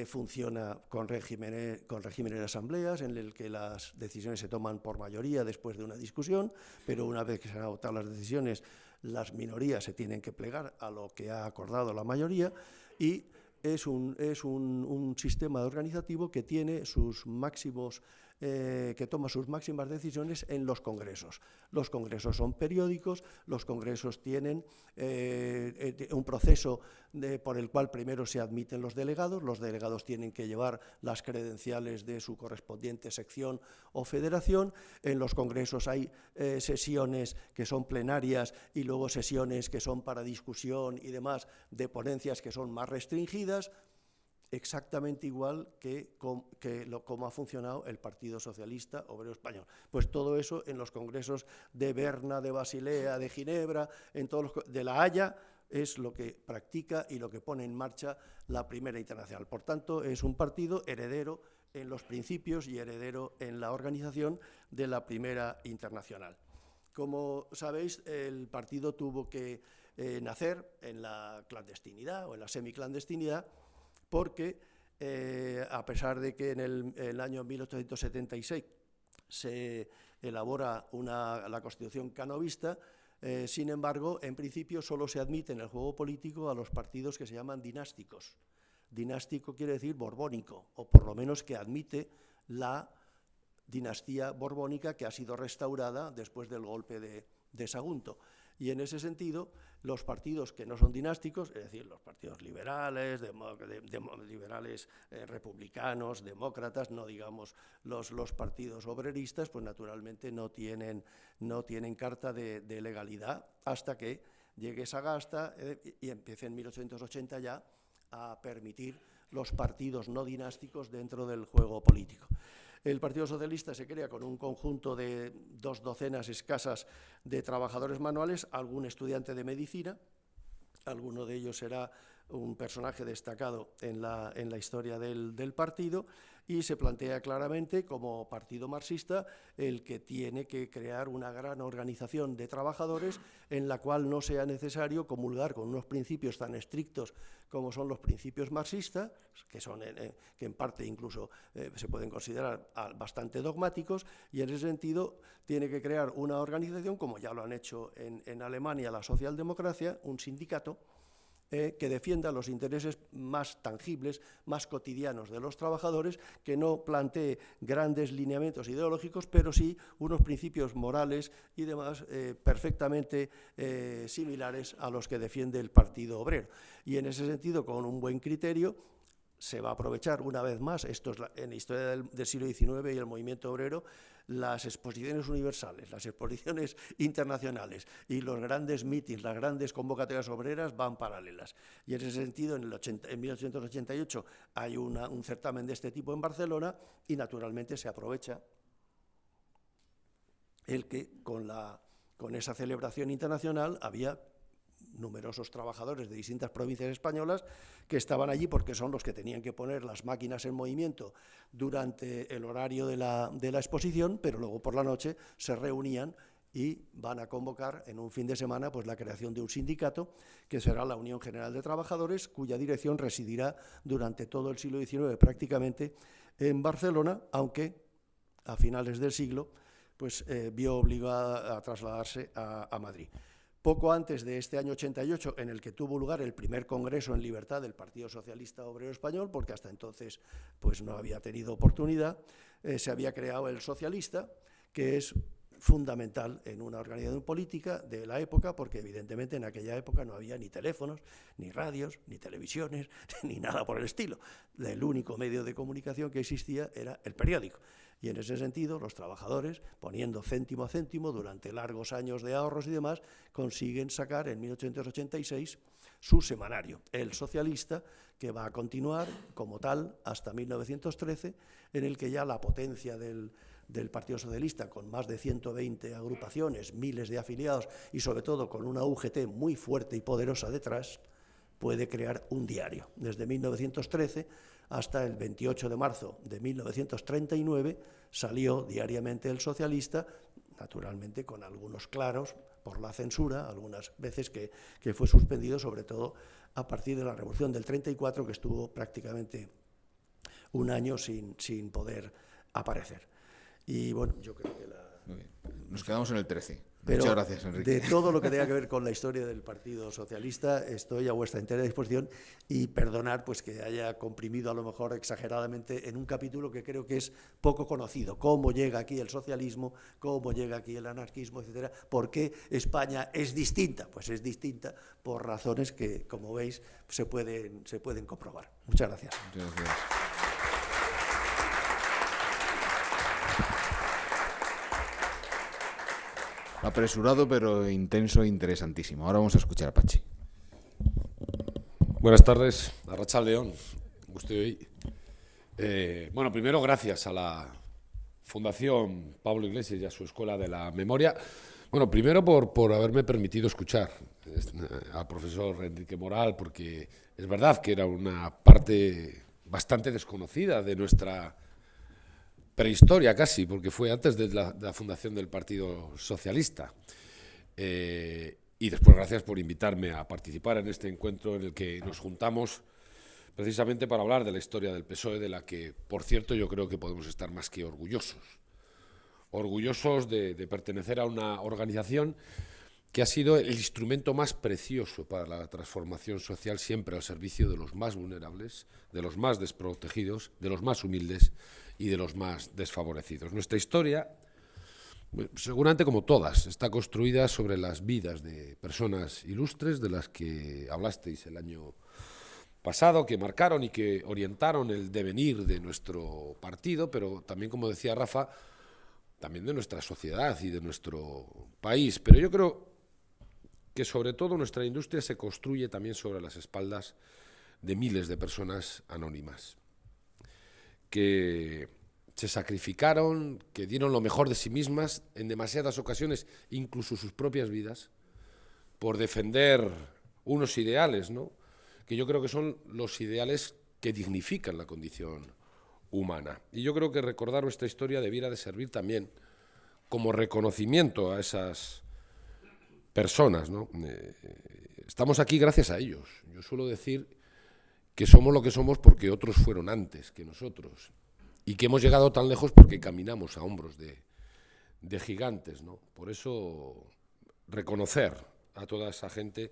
funciona con régimen de asambleas en el que las decisiones se toman por mayoría después de una discusión, pero una vez que se han adoptado las decisiones, las minorías se tienen que plegar a lo que ha acordado la mayoría, y es un sistema organizativo que tiene sus máximos, que toma sus máximas decisiones en los congresos. Los congresos son periódicos, los congresos tienen un proceso por el cual primero se admiten los delegados tienen que llevar las credenciales de su correspondiente sección o federación, en los congresos hay sesiones que son plenarias y luego sesiones que son para discusión y demás, de ponencias que son más restringidas, exactamente igual que como ha funcionado el Partido Socialista Obrero Español. Pues todo eso en los congresos de Berna, de Basilea, de Ginebra, de La Haya, es lo que practica y lo que pone en marcha la Primera Internacional. Por tanto, es un partido heredero en los principios y heredero en la organización de la Primera Internacional. Como sabéis, el partido tuvo que nacer en la clandestinidad o en la semiclandestinidad, porque a pesar de que en el año 1876 se elabora la Constitución canovista, sin embargo, en principio solo se admite en el juego político a los partidos que se llaman dinásticos. Dinástico quiere decir borbónico, o por lo menos que admite la dinastía borbónica que ha sido restaurada después del golpe de Sagunto. Y en ese sentido, los partidos que no son dinásticos, es decir, los partidos liberales, republicanos, demócratas, no digamos los partidos obreristas, pues naturalmente no tienen carta de legalidad hasta que llegue Sagasta y empiece en 1880 ya a permitir los partidos no dinásticos dentro del juego político. El Partido Socialista se crea con un conjunto de 2 docenas escasas de trabajadores manuales, algún estudiante de medicina, alguno de ellos será un personaje destacado en la historia del partido, y se plantea claramente como partido marxista el que tiene que crear una gran organización de trabajadores en la cual no sea necesario comulgar con unos principios tan estrictos como son los principios marxistas, que en parte incluso se pueden considerar bastante dogmáticos, y en ese sentido tiene que crear una organización, como ya lo han hecho en Alemania la socialdemocracia, un sindicato, que defienda los intereses más tangibles, más cotidianos de los trabajadores, que no plantee grandes lineamientos ideológicos, pero sí unos principios morales y demás perfectamente similares a los que defiende el Partido Obrero. Y en ese sentido, con un buen criterio, se va a aprovechar una vez más, esto es en la historia del siglo XIX y el movimiento obrero, las exposiciones universales, las exposiciones internacionales y los grandes mítines, las grandes convocatorias obreras van paralelas. Y en ese sentido, en 1888 hay un certamen de este tipo en Barcelona, y naturalmente se aprovecha el que con esa celebración internacional había numerosos trabajadores de distintas provincias españolas que estaban allí porque son los que tenían que poner las máquinas en movimiento durante el horario de la exposición, pero luego por la noche se reunían y van a convocar en un fin de semana pues la creación de un sindicato que será la Unión General de Trabajadores, cuya dirección residirá durante todo el siglo XIX prácticamente en Barcelona, aunque a finales del siglo pues vio obligada a trasladarse a Madrid. Poco antes de este año 88, en el que tuvo lugar el primer Congreso en Libertad del Partido Socialista Obrero Español, porque hasta entonces pues, no había tenido oportunidad, se había creado el Socialista, que es fundamental en una organización política de la época, porque evidentemente en aquella época no había ni teléfonos, ni radios, ni televisiones, ni nada por el estilo. El único medio de comunicación que existía era el periódico. Y en ese sentido, los trabajadores, poniendo céntimo a céntimo durante largos años de ahorros y demás, consiguen sacar en 1886 su semanario, El Socialista, que va a continuar como tal hasta 1913, en el que ya la potencia del Partido Socialista, con más de 120 agrupaciones, miles de afiliados y sobre todo con una UGT muy fuerte y poderosa detrás, puede crear un diario. Desde 1913 hasta el 28 de marzo de 1939 salió diariamente El Socialista, naturalmente con algunos claros por la censura, algunas veces que fue suspendido, sobre todo a partir de la Revolución del 34, que estuvo prácticamente un año sin poder aparecer. Y bueno, yo creo que Muy bien. Nos quedamos en el 13. Pero muchas gracias, Enrique. De todo lo que tenga que ver con la historia del Partido Socialista estoy a vuestra entera disposición, y perdonar pues que haya comprimido a lo mejor exageradamente en un capítulo que creo que es poco conocido, cómo llega aquí el socialismo, cómo llega aquí el anarquismo, etcétera, por qué España es distinta. Pues es distinta por razones que, como veis, se pueden comprobar. Muchas gracias. Muchas gracias. Apresurado, pero intenso e interesantísimo. Ahora vamos a escuchar a Pachi. Buenas tardes, Arratsaldeon. Guztioi. Bueno, primero gracias a la Fundación Pablo Iglesias y a su Escuela de la Memoria. Bueno, primero por haberme permitido escuchar al profesor Enrique Moral, porque es verdad que era una parte bastante desconocida de nuestra prehistoria casi, porque fue antes de la fundación del Partido Socialista. Y después gracias por invitarme a participar en este encuentro en el que nos juntamos precisamente para hablar de la historia del PSOE, de la que, por cierto, yo creo que podemos estar más que orgullosos. Orgullosos de pertenecer a una organización que ha sido el instrumento más precioso para la transformación social, siempre al servicio de los más vulnerables, de los más desprotegidos, de los más humildes y de los más desfavorecidos. Nuestra historia, seguramente como todas, está construida sobre las vidas de personas ilustres de las que hablasteis el año pasado, que marcaron y que orientaron el devenir de nuestro partido, pero también, como decía Rafa, también de nuestra sociedad y de nuestro país. Pero yo creo que sobre todo nuestra industria se construye también sobre las espaldas de miles de personas anónimas, que se sacrificaron, que dieron lo mejor de sí mismas, en demasiadas ocasiones incluso sus propias vidas, por defender unos ideales, ¿no?, que yo creo que son los ideales que dignifican la condición humana. Y yo creo que recordar nuestra historia debiera de servir también como reconocimiento a esas personas, ¿no? Estamos aquí gracias a ellos. Yo suelo decir que somos lo que somos porque otros fueron antes que nosotros y que hemos llegado tan lejos porque caminamos a hombros de gigantes, ¿no? Por eso reconocer a toda esa gente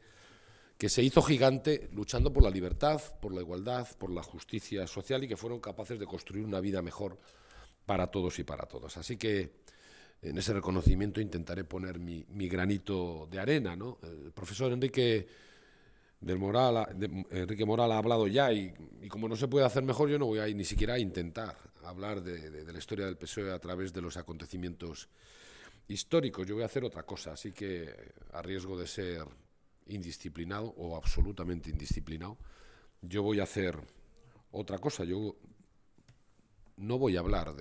que se hizo gigante luchando por la libertad, por la igualdad, por la justicia social y que fueron capaces de construir una vida mejor para todos y para todas. Así que en ese reconocimiento intentaré poner mi granito de arena, ¿no? El profesor Enrique Moral ha hablado ya y como no se puede hacer mejor, yo no voy a ni siquiera a intentar hablar de la historia del PSOE a través de los acontecimientos históricos. Yo voy a hacer otra cosa, así que a riesgo de ser indisciplinado o absolutamente indisciplinado, yo voy a hacer otra cosa. Yo no voy a hablar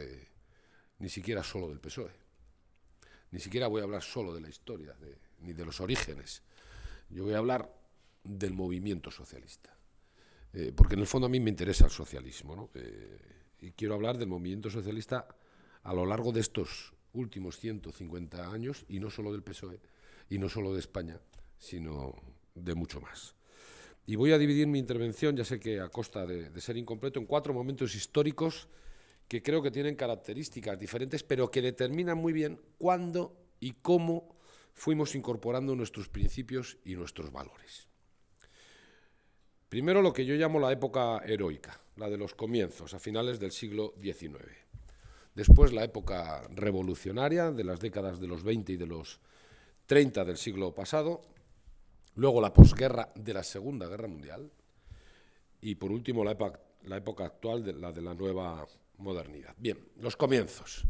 ni siquiera solo del PSOE, ni siquiera voy a hablar solo de la historia, ni de los orígenes. Yo voy a hablar del movimiento socialista, porque en el fondo a mí me interesa el socialismo, ¿no? Y quiero hablar del movimiento socialista a lo largo de estos últimos 150 años, y no solo del PSOE, y no solo de España, sino de mucho más. Y voy a dividir mi intervención, ya sé que a costa de ser incompleto, en 4 momentos históricos que creo que tienen características diferentes, pero que determinan muy bien cuándo y cómo fuimos incorporando nuestros principios y nuestros valores. Primero, lo que yo llamo la época heroica, la de los comienzos, a finales del siglo XIX. Después, la época revolucionaria, de las décadas de los 20 y de los 30 del siglo pasado. Luego, la posguerra de la Segunda Guerra Mundial. Y, por último, la época actual, la de la nueva modernidad. Bien, los comienzos.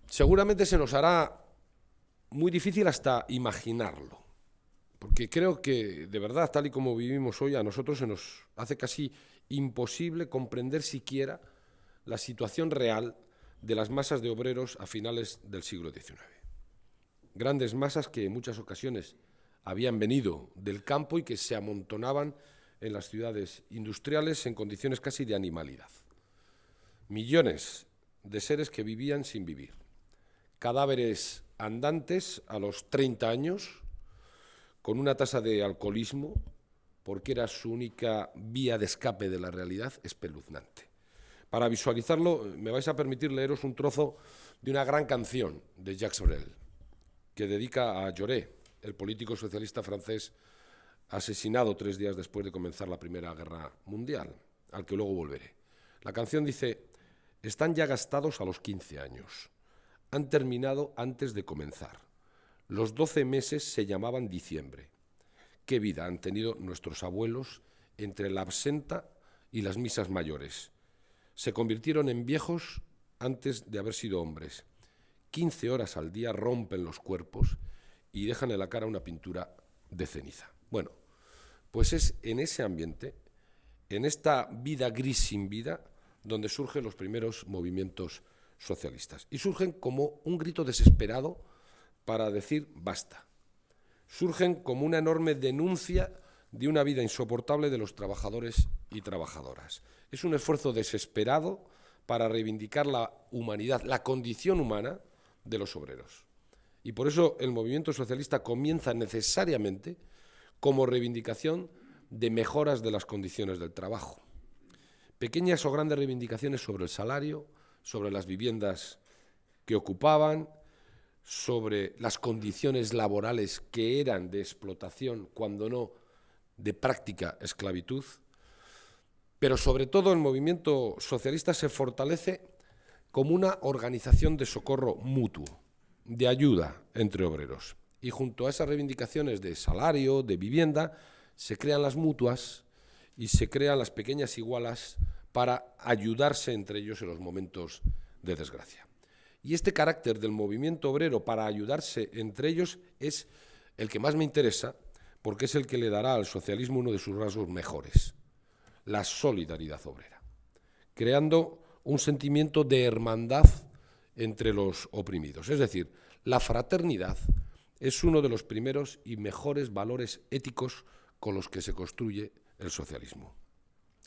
Seguramente se nos hará muy difícil hasta imaginarlo, porque creo que, de verdad, tal y como vivimos hoy, a nosotros se nos hace casi imposible comprender siquiera la situación real de las masas de obreros a finales del siglo XIX. Grandes masas que en muchas ocasiones habían venido del campo y que se amontonaban en las ciudades industriales en condiciones casi de animalidad. Millones de seres que vivían sin vivir. Cadáveres andantes a los 30 años, con una tasa de alcoholismo, porque era su única vía de escape de la realidad, espeluznante. Para visualizarlo, me vais a permitir leeros un trozo de una gran canción de Jacques Brel, que dedica a Jaurès, el político socialista francés asesinado 3 días después de comenzar la Primera Guerra Mundial, al que luego volveré. La canción dice: están ya gastados a los 15 años, han terminado antes de comenzar. Los 12 meses se llamaban diciembre. Qué vida han tenido nuestros abuelos entre la absenta y las misas mayores. Se convirtieron en viejos antes de haber sido hombres. 15 horas al día rompen los cuerpos y dejan en la cara una pintura de ceniza. Bueno, pues es en ese ambiente, en esta vida gris sin vida, donde surgen los primeros movimientos socialistas. Y surgen como un grito desesperado para decir basta. Surgen como una enorme denuncia de una vida insoportable de los trabajadores y trabajadoras. Es un esfuerzo desesperado para reivindicar la humanidad, la condición humana de los obreros. Y por eso el movimiento socialista comienza necesariamente como reivindicación de mejoras de las condiciones del trabajo. Pequeñas o grandes reivindicaciones sobre el salario, sobre las viviendas que ocupaban, sobre las condiciones laborales que eran de explotación, cuando no de práctica esclavitud. Pero sobre todo el movimiento socialista se fortalece como una organización de socorro mutuo, de ayuda entre obreros. Y junto a esas reivindicaciones de salario, de vivienda, se crean las mutuas y se crean las pequeñas igualas para ayudarse entre ellos en los momentos de desgracia. Y este carácter del movimiento obrero para ayudarse entre ellos es el que más me interesa, porque es el que le dará al socialismo uno de sus rasgos mejores: la solidaridad obrera, creando un sentimiento de hermandad entre los oprimidos. Es decir, la fraternidad es uno de los primeros y mejores valores éticos con los que se construye el socialismo.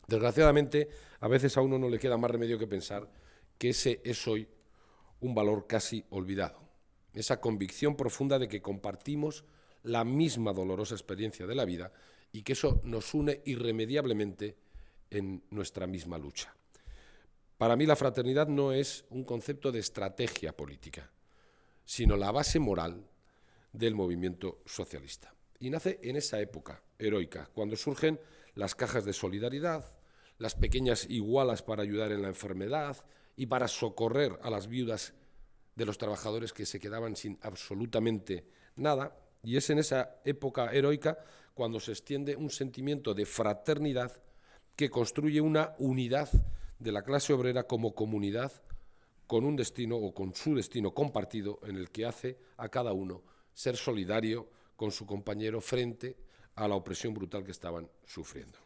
Desgraciadamente, a veces a uno no le queda más remedio que pensar que ese es hoy un valor casi olvidado. Esa convicción profunda de que compartimos la misma dolorosa experiencia de la vida y que eso nos une irremediablemente en nuestra misma lucha. Para mí la fraternidad no es un concepto de estrategia política, sino la base moral del movimiento socialista. Y nace en esa época heroica, cuando surgen las cajas de solidaridad, las pequeñas igualas para ayudar en la enfermedad y para socorrer a las viudas de los trabajadores que se quedaban sin absolutamente nada. Y es en esa época heroica cuando se extiende un sentimiento de fraternidad que construye una unidad de la clase obrera como comunidad con un destino o con su destino compartido en el que hace a cada uno ser solidario con su compañero frente a la opresión brutal que estaban sufriendo.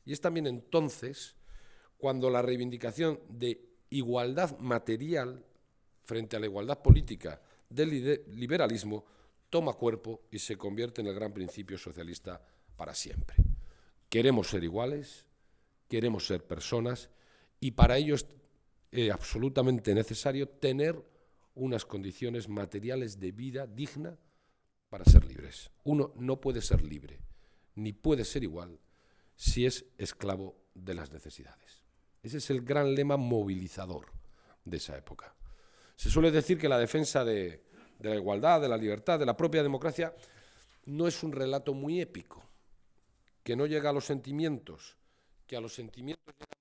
Y es también entonces cuando la reivindicación de igualdad material frente a la igualdad política del liberalismo toma cuerpo y se convierte en el gran principio socialista para siempre. Queremos ser iguales, queremos ser personas y para ello es absolutamente necesario tener unas condiciones materiales de vida digna para ser libres. Uno no puede ser libre, ni puede ser igual si es esclavo de las necesidades. Ese es el gran lema movilizador de esa época. Se suele decir que la defensa de la igualdad, de la libertad, de la propia democracia, no es un relato muy épico, que no llega a los sentimientos, que a los sentimientos llega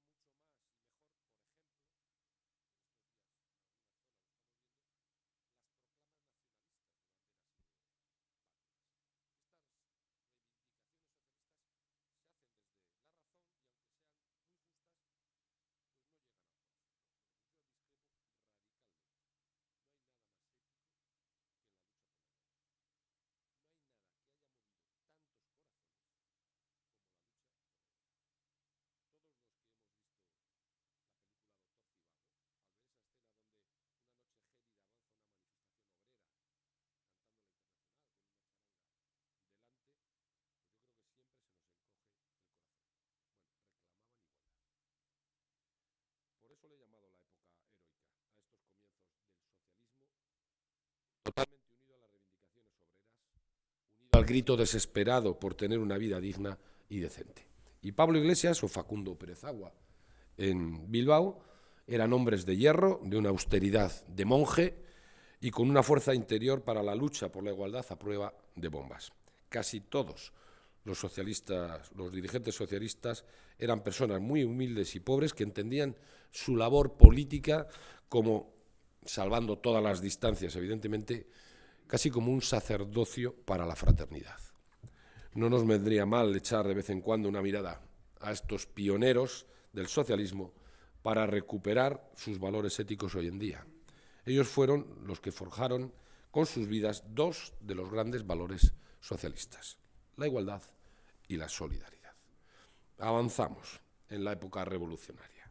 Por eso le he llamado la época heroica a estos comienzos del socialismo, totalmente unido a las reivindicaciones obreras, unido al grito desesperado por tener una vida digna y decente. Y Pablo Iglesias o Facundo Pérez Agua en Bilbao eran hombres de hierro, de una austeridad de monje y con una fuerza interior para la lucha por la igualdad a prueba de bombas. Casi todos los socialistas, los dirigentes socialistas, eran personas muy humildes y pobres que entendían su labor política como, salvando todas las distancias, evidentemente, casi como un sacerdocio para la fraternidad. No nos vendría mal echar de vez en cuando una mirada a estos pioneros del socialismo para recuperar sus valores éticos hoy en día. Ellos fueron los que forjaron con sus vidas dos de los grandes valores socialistas: la igualdad y la solidaridad. Avanzamos en la época revolucionaria.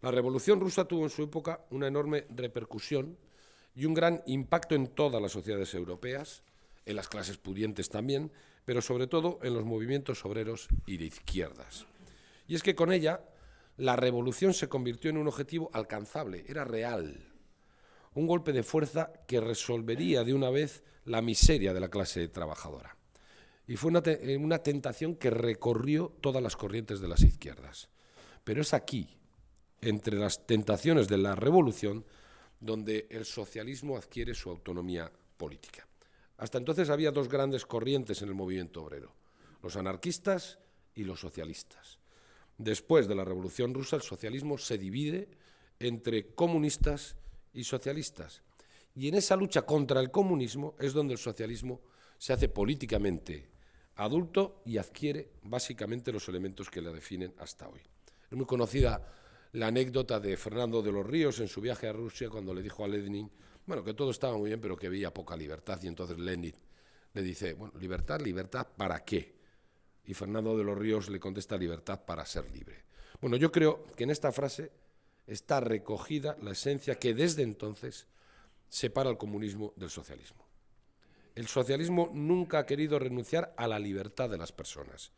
La Revolución Rusa tuvo en su época una enorme repercusión y un gran impacto en todas las sociedades europeas, en las clases pudientes también, pero sobre todo en los movimientos obreros y de izquierdas. Y es que con ella la revolución se convirtió en un objetivo alcanzable, era real, un golpe de fuerza que resolvería de una vez la miseria de la clase trabajadora. Y fue una tentación que recorrió todas las corrientes de las izquierdas. Pero es aquí, entre las tentaciones de la revolución, donde el socialismo adquiere su autonomía política. Hasta entonces había dos grandes corrientes en el movimiento obrero: los anarquistas y los socialistas. Después de la Revolución Rusa, el socialismo se divide entre comunistas y socialistas. Y en esa lucha contra el comunismo es donde el socialismo se hace políticamente adulto y adquiere básicamente los elementos que le definen hasta hoy. Es muy conocida la anécdota de Fernando de los Ríos en su viaje a Rusia, cuando le dijo a Lenin, bueno, que todo estaba muy bien, pero que veía poca libertad, y entonces Lenin le dice, bueno, libertad, ¿libertad para qué? Y Fernando de los Ríos le contesta, libertad para ser libre. Bueno, yo creo que en esta frase está recogida la esencia que desde entonces separa el comunismo del socialismo. El socialismo nunca ha querido renunciar a la libertad de las personas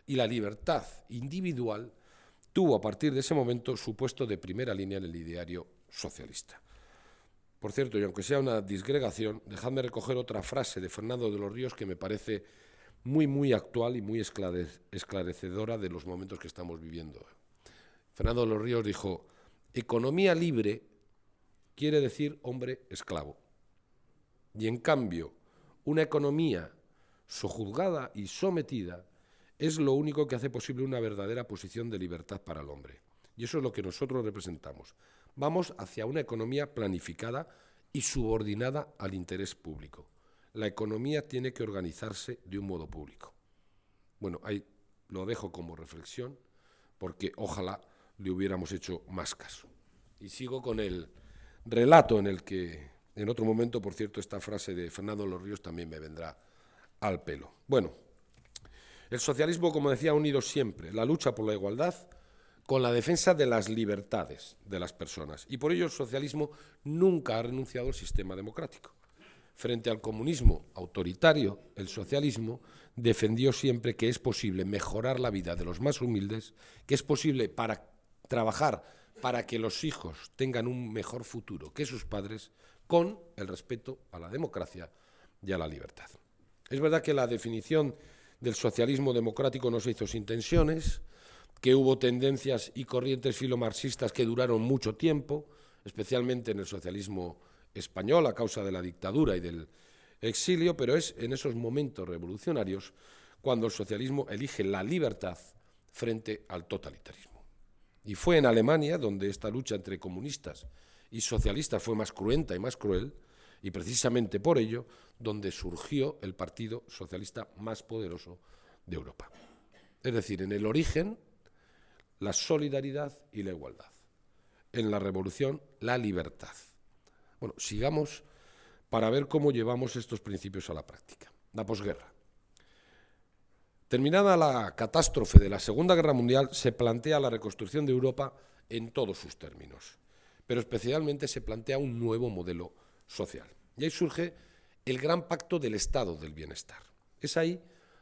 y la libertad individual tuvo a partir de ese momento su puesto de primera línea en el ideario socialista. Por cierto, y aunque sea una disgregación, dejadme recoger otra frase de Fernando de los Ríos que me parece muy actual y muy esclarecedora de los momentos que estamos viviendo. Fernando de los Ríos dijo: economía libre quiere decir hombre esclavo. Y en cambio, una economía sojuzgada y sometida es lo único que hace posible una verdadera posición de libertad para el hombre. Y eso es lo que nosotros representamos. Vamos hacia una economía planificada y subordinada al interés público. La economía tiene que organizarse de un modo público. Bueno, ahí lo dejo como reflexión, porque ojalá le hubiéramos hecho más caso. Y sigo con el relato en el que, en otro momento, por cierto, esta frase de Fernando de los Ríos también me vendrá al pelo. Bueno, el socialismo, como decía, ha unido siempre la lucha por la igualdad con la defensa de las libertades de las personas. Y por ello el socialismo nunca ha renunciado al sistema democrático. Frente al comunismo autoritario, el socialismo defendió siempre que es posible mejorar la vida de los más humildes, que es posible trabajar para que los hijos tengan un mejor futuro que sus padres, con el respeto a la democracia y a la libertad. Es verdad que la definición del socialismo democrático no se hizo sin tensiones, que hubo tendencias y corrientes filomarxistas que duraron mucho tiempo, especialmente en el socialismo español a causa de la dictadura y del exilio, pero es en esos momentos revolucionarios cuando el socialismo elige la libertad frente al totalitarismo. Y fue en Alemania donde esta lucha entre comunistas y socialistas fue más cruenta y más cruel, y precisamente por ello donde surgió el partido socialista más poderoso de Europa. Es decir, en el origen, la solidaridad y la igualdad. En la revolución, la libertad. Bueno, sigamos para ver cómo llevamos estos principios a la práctica. La posguerra. Terminada la catástrofe de la Segunda Guerra Mundial, se plantea la reconstrucción de Europa en todos sus términos, pero especialmente se plantea un nuevo modelo social. Y ahí surge el gran pacto del Estado del bienestar. Es ahí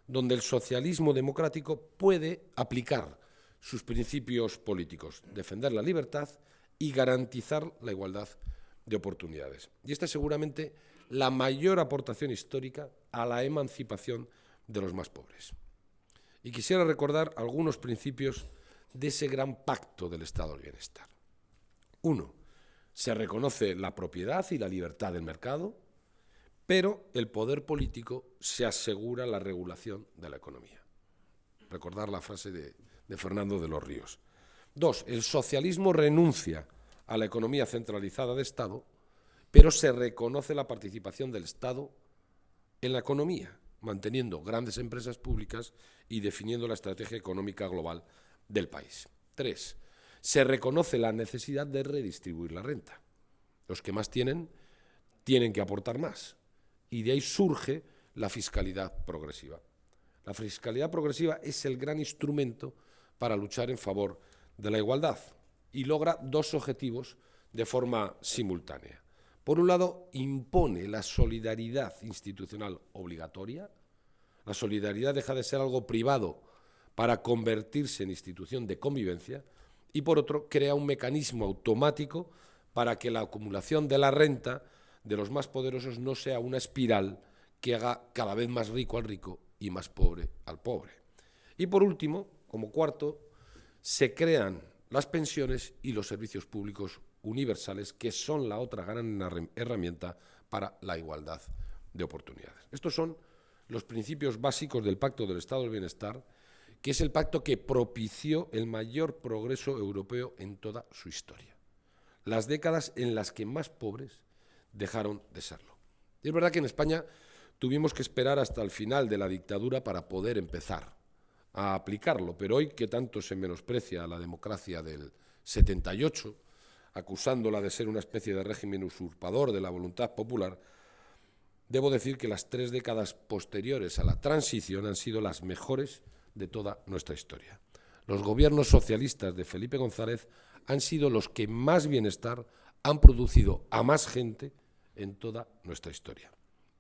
donde el socialismo democrático puede aplicar sus principios políticos, defender la libertad y garantizar la igualdad de oportunidades. Y esta es seguramente la mayor aportación histórica a la emancipación de los más pobres. Y quisiera recordar algunos principios de ese gran pacto del Estado del bienestar. 1. Se reconoce la propiedad y la libertad del mercado, pero el poder político se asegura la regulación de la economía. Recordar la frase de Fernando de los Ríos. 2. El socialismo renuncia a la economía centralizada de Estado, pero se reconoce la participación del Estado en la economía, manteniendo grandes empresas públicas y definiendo la estrategia económica global del país. 3. Se reconoce la necesidad de redistribuir la renta. Los que más tienen que aportar más. Y de ahí surge la fiscalidad progresiva. La fiscalidad progresiva es el gran instrumento para luchar en favor de la igualdad y logra dos objetivos de forma simultánea. Por un lado, impone la solidaridad institucional obligatoria. La solidaridad deja de ser algo privado para convertirse en institución de convivencia, y por otro, crea un mecanismo automático para que la acumulación de la renta de los más poderosos no sea una espiral que haga cada vez más rico al rico y más pobre al pobre. Y por último, como cuarto, se crean las pensiones y los servicios públicos universales, que son la otra gran herramienta para la igualdad de oportunidades. Estos son los principios básicos del Pacto del Estado del Bienestar, que es el pacto que propició el mayor progreso europeo en toda su historia. Las décadas en las que más pobres dejaron de serlo. Y es verdad que en España tuvimos que esperar hasta el final de la dictadura para poder empezar a aplicarlo, pero hoy que tanto se menosprecia a la democracia del 78, acusándola de ser una especie de régimen usurpador de la voluntad popular, debo decir que las 3 décadas posteriores a la transición han sido las mejores de toda nuestra historia. Los gobiernos socialistas de Felipe González han sido los que más bienestar han producido a más gente en toda nuestra historia.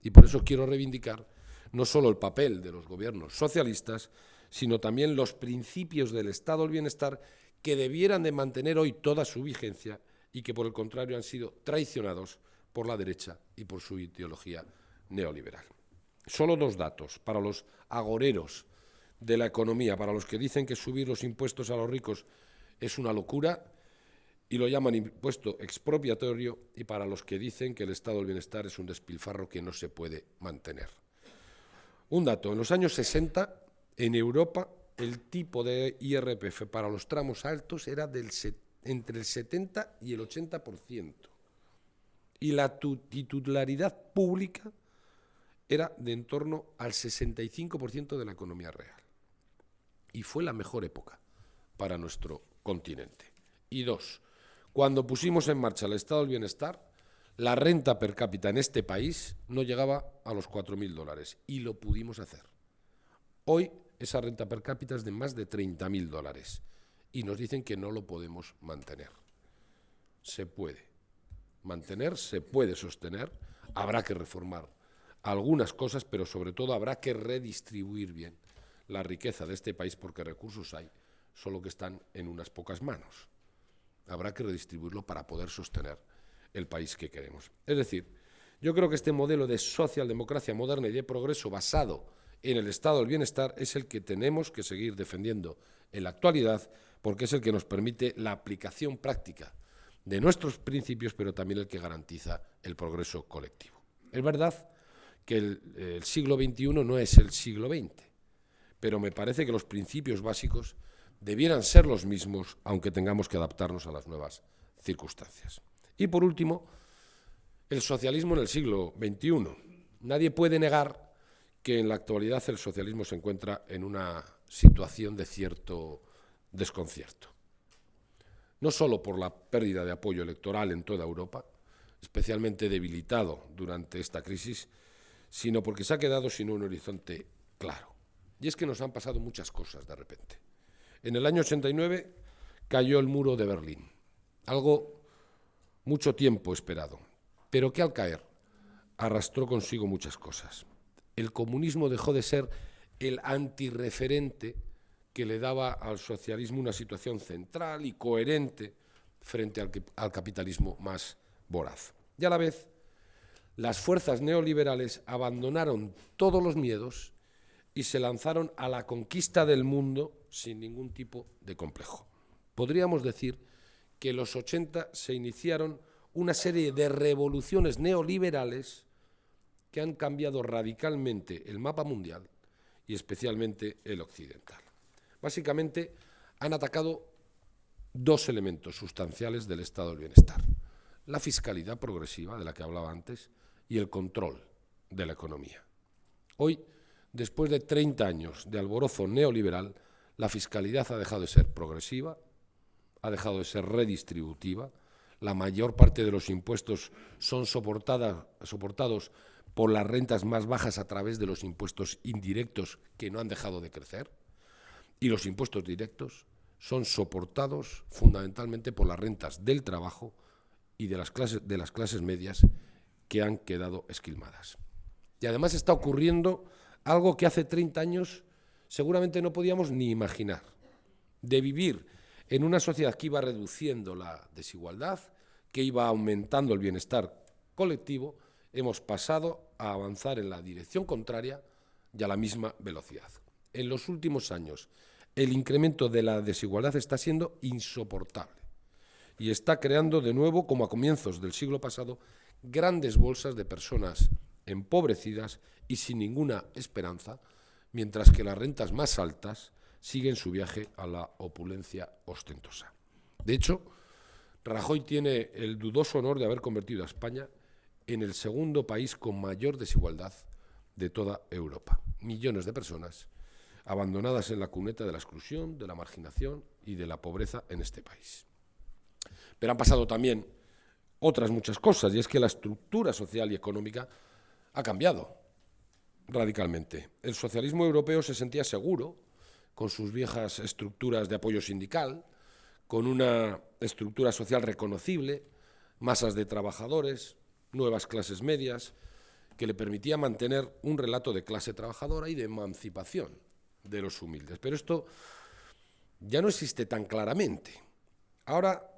Y por eso quiero reivindicar no solo el papel de los gobiernos socialistas, sino también los principios del Estado del Bienestar que debieran de mantener hoy toda su vigencia y que, por el contrario, han sido traicionados por la derecha y por su ideología neoliberal. Solo 2 datos para los agoreros de la economía, para los que dicen que subir los impuestos a los ricos es una locura y lo llaman impuesto expropiatorio, y para los que dicen que el Estado del Bienestar es un despilfarro que no se puede mantener. Un dato: en los años 60, en Europa, el tipo de IRPF para los tramos altos era entre el 70 y el 80%, y la titularidad pública era de en torno al 65% de la economía real. Y fue la mejor época para nuestro continente. Y 2, cuando pusimos en marcha el Estado del Bienestar, la renta per cápita en este país no llegaba a los $4.000 y lo pudimos hacer. Hoy esa renta per cápita es de más de $30.000 y nos dicen que no lo podemos mantener. Se puede mantener, se puede sostener, habrá que reformar algunas cosas, pero sobre todo habrá que redistribuir bien la riqueza de este país, porque recursos hay, solo que están en unas pocas manos. Habrá que redistribuirlo para poder sostener el país que queremos. Es decir, yo creo que este modelo de socialdemocracia moderna y de progreso basado en el Estado del Bienestar es el que tenemos que seguir defendiendo en la actualidad, porque es el que nos permite la aplicación práctica de nuestros principios, pero también el que garantiza el progreso colectivo. Es verdad que el siglo XXI no es el siglo XX, pero me parece que los principios básicos debieran ser los mismos, aunque tengamos que adaptarnos a las nuevas circunstancias. Y por último, el socialismo en el siglo XXI. Nadie puede negar que en la actualidad el socialismo se encuentra en una situación de cierto desconcierto. No solo por la pérdida de apoyo electoral en toda Europa, especialmente debilitado durante esta crisis, sino porque se ha quedado sin un horizonte claro. Y es que nos han pasado muchas cosas de repente. En el año 89 cayó el muro de Berlín, algo mucho tiempo esperado, pero que al caer arrastró consigo muchas cosas. El comunismo dejó de ser el antirreferente que le daba al socialismo una situación central y coherente frente al capitalismo más voraz. Y a la vez, las fuerzas neoliberales abandonaron todos los miedos y se lanzaron a la conquista del mundo sin ningún tipo de complejo. Podríamos decir que en los 80 se iniciaron una serie de revoluciones neoliberales que han cambiado radicalmente el mapa mundial y especialmente el occidental. Básicamente han atacado 2 elementos sustanciales del Estado del Bienestar: la fiscalidad progresiva, de la que hablaba antes, y el control de la economía. Hoy, después de 30 años de alborozo neoliberal, la fiscalidad ha dejado de ser progresiva, ha dejado de ser redistributiva, la mayor parte de los impuestos son soportados por las rentas más bajas a través de los impuestos indirectos que no han dejado de crecer, y los impuestos directos son soportados fundamentalmente por las rentas del trabajo y de las clases medias, que han quedado esquilmadas. Y además está ocurriendo algo que hace 30 años seguramente no podíamos ni imaginar: de vivir en una sociedad que iba reduciendo la desigualdad, que iba aumentando el bienestar colectivo, hemos pasado a avanzar en la dirección contraria y a la misma velocidad. En los últimos años, el incremento de la desigualdad está siendo insoportable y está creando de nuevo, como a comienzos del siglo pasado, grandes bolsas de personas empobrecidas y sin ninguna esperanza, mientras que las rentas más altas siguen su viaje a la opulencia ostentosa. De hecho, Rajoy tiene el dudoso honor de haber convertido a España en el segundo país con mayor desigualdad de toda Europa. Millones de personas abandonadas en la cuneta de la exclusión, de la marginación y de la pobreza en este país. Pero han pasado también otras muchas cosas, y es que la estructura social y económica ha cambiado radicalmente. El socialismo europeo se sentía seguro con sus viejas estructuras de apoyo sindical, con una estructura social reconocible, masas de trabajadores, nuevas clases medias, que le permitía mantener un relato de clase trabajadora y de emancipación. de los humildes. Pero esto ya no existe tan claramente. Ahora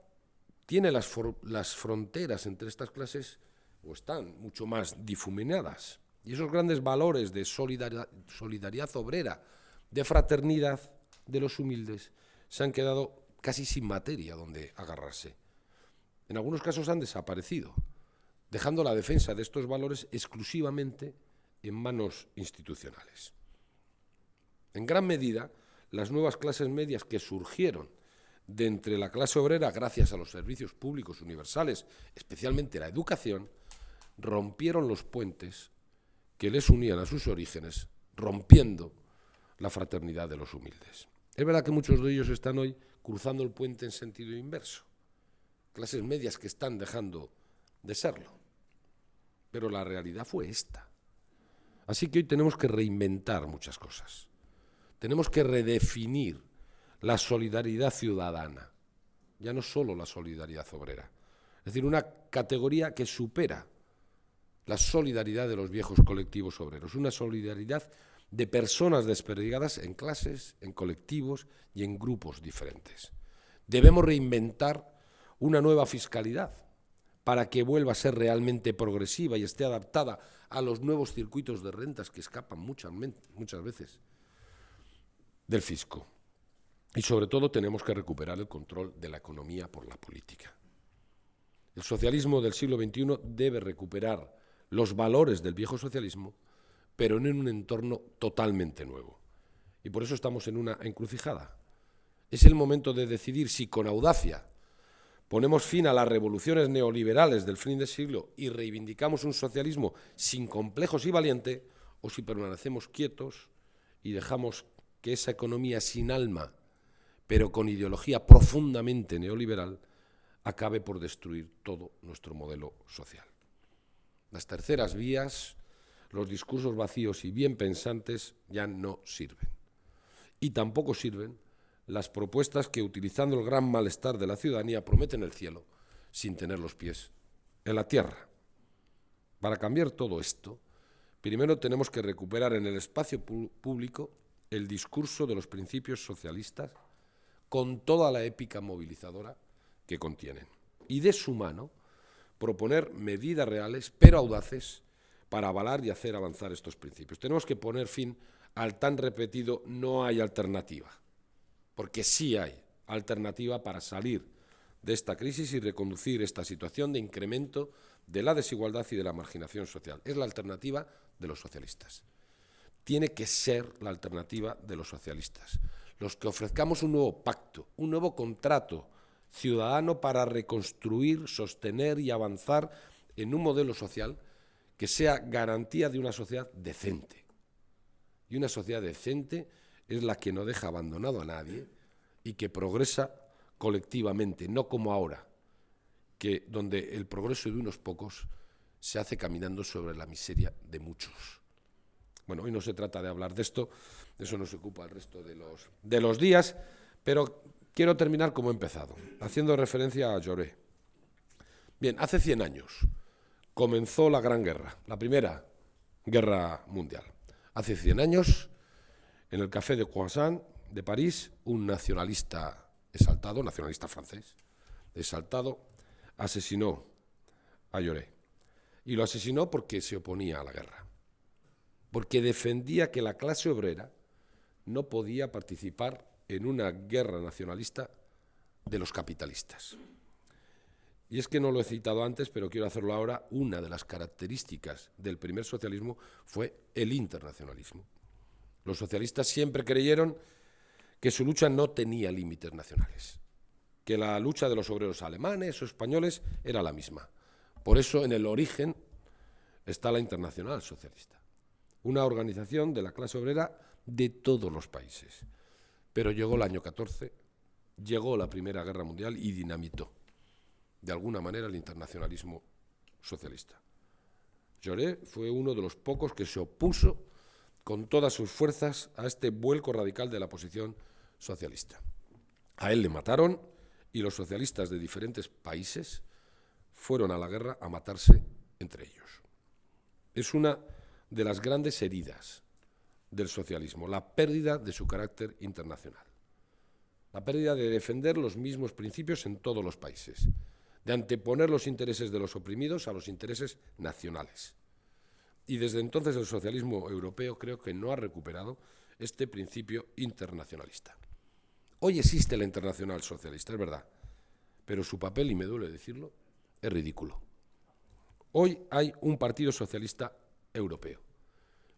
tiene las fronteras entre estas clases, o están mucho más difuminadas. Y esos grandes valores de solidaridad obrera, de fraternidad de los humildes, se han quedado casi sin materia donde agarrarse. En algunos casos han desaparecido, dejando la defensa de estos valores exclusivamente en manos institucionales. En gran medida, las nuevas clases medias que surgieron de entre la clase obrera gracias a los servicios públicos universales, especialmente la educación, rompieron los puentes que les unían a sus orígenes, rompiendo la fraternidad de los humildes. Es verdad que muchos de ellos están hoy cruzando el puente en sentido inverso, clases medias que están dejando de serlo, pero la realidad fue esta. Así que hoy tenemos que reinventar muchas cosas. Tenemos que redefinir la solidaridad ciudadana, ya no solo la solidaridad obrera. Es decir, una categoría que supera la solidaridad de los viejos colectivos obreros, una solidaridad de personas desperdigadas en clases, en colectivos y en grupos diferentes. Debemos reinventar una nueva fiscalidad para que vuelva a ser realmente progresiva y esté adaptada a los nuevos circuitos de rentas que escapan muchas veces del fisco. Y sobre todo tenemos que recuperar el control de la economía por la política. El socialismo del siglo XXI debe recuperar los valores del viejo socialismo, pero en un entorno totalmente nuevo. Y por eso estamos en una encrucijada. Es el momento de decidir si con audacia ponemos fin a las revoluciones neoliberales del fin de siglo y reivindicamos un socialismo sin complejos y valiente, o si permanecemos quietos y dejamos que esa economía sin alma, pero con ideología profundamente neoliberal, acabe por destruir todo nuestro modelo social. Las terceras vías, los discursos vacíos y bien pensantes ya no sirven. Y tampoco sirven las propuestas que, utilizando el gran malestar de la ciudadanía, prometen el cielo sin tener los pies en la tierra. Para cambiar todo esto, primero tenemos que recuperar en el espacio público el discurso de los principios socialistas con toda la épica movilizadora que contienen. Y de su mano, proponer medidas reales, pero audaces, para avalar y hacer avanzar estos principios. Tenemos que poner fin al tan repetido no hay alternativa, porque sí hay alternativa para salir de esta crisis y reconducir esta situación de incremento de la desigualdad y de la marginación social. Es la alternativa de los socialistas. Tiene que ser la alternativa de los socialistas. Los que ofrezcamos un nuevo pacto, un nuevo contrato ciudadano para reconstruir, sostener y avanzar en un modelo social que sea garantía de una sociedad decente. Y una sociedad decente es la que no deja abandonado a nadie y que progresa colectivamente, no como ahora, que donde el progreso de unos pocos se hace caminando sobre la miseria de muchos. Bueno, hoy no se trata de hablar de esto, eso nos ocupa el resto de los días, pero quiero terminar como he empezado, haciendo referencia a Jaurès. Bien, hace 100 años comenzó la Gran Guerra, la Primera Guerra Mundial. Hace 100 años, en el Café de Croissant de París, un nacionalista exaltado, nacionalista francés, exaltado, asesinó a Jaurès. Y lo asesinó porque se oponía a la guerra, porque defendía que la clase obrera no podía participar en una guerra nacionalista de los capitalistas. Y es que no lo he citado antes, pero quiero hacerlo ahora. Una de las características del primer socialismo fue el internacionalismo. Los socialistas siempre creyeron que su lucha no tenía límites nacionales, que la lucha de los obreros alemanes o españoles era la misma. Por eso, en el origen está la Internacional Socialista, una organización de la clase obrera de todos los países. Pero llegó el año 14, llegó la Primera Guerra Mundial y dinamitó de alguna manera el internacionalismo socialista. Jaurès fue uno de los pocos que se opuso con todas sus fuerzas a este vuelco radical de la posición socialista. A él le mataron y los socialistas de diferentes países fueron a la guerra a matarse entre ellos. Es una de las grandes heridas del socialismo, la pérdida de su carácter internacional, la pérdida de defender los mismos principios en todos los países, de anteponer los intereses de los oprimidos a los intereses nacionales. Y desde entonces el socialismo europeo creo que no ha recuperado este principio internacionalista. Hoy existe la Internacional Socialista, es verdad, pero su papel, y me duele decirlo, es ridículo. Hoy hay un Partido Socialista Europeo,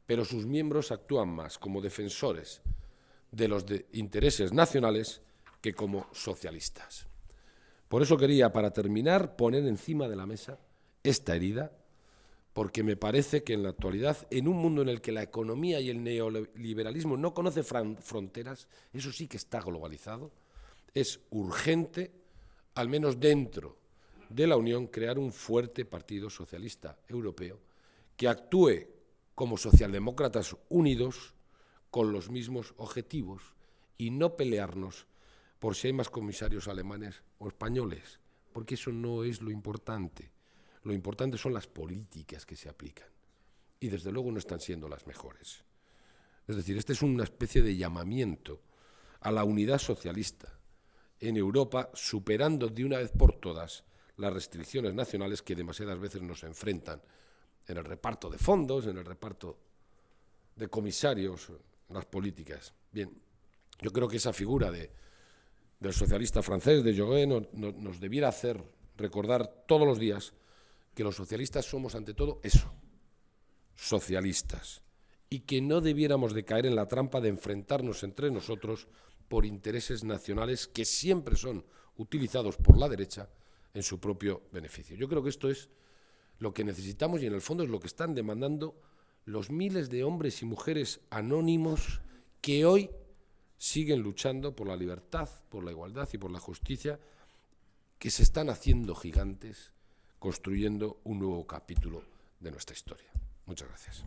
pero sus miembros actúan más como defensores de los intereses nacionales que como socialistas. Por eso quería, para terminar, poner encima de la mesa esta herida, porque me parece que en la actualidad, en un mundo en el que la economía y el neoliberalismo no conoce fronteras, eso sí que está globalizado, es urgente, al menos dentro de la Unión, crear un fuerte Partido Socialista Europeo que actúe como socialdemócratas unidos con los mismos objetivos y no pelearnos por si hay más comisarios alemanes o españoles, porque eso no es lo importante. Lo importante son las políticas que se aplican y desde luego no están siendo las mejores. Es decir, este es una especie de llamamiento a la unidad socialista en Europa, superando de una vez por todas las restricciones nacionales que demasiadas veces nos enfrentan en el reparto de fondos, en el reparto de comisarios, en las políticas. Bien, yo creo que esa figura del socialista francés, de Joguet, nos debiera hacer recordar todos los días que los socialistas somos ante todo eso, socialistas, y que no debiéramos de caer en la trampa de enfrentarnos entre nosotros por intereses nacionales que siempre son utilizados por la derecha en su propio beneficio. Yo creo que esto es lo que necesitamos y en el fondo es lo que están demandando los miles de hombres y mujeres anónimos que hoy siguen luchando por la libertad, por la igualdad y por la justicia, que se están haciendo gigantes, construyendo un nuevo capítulo de nuestra historia. Muchas gracias.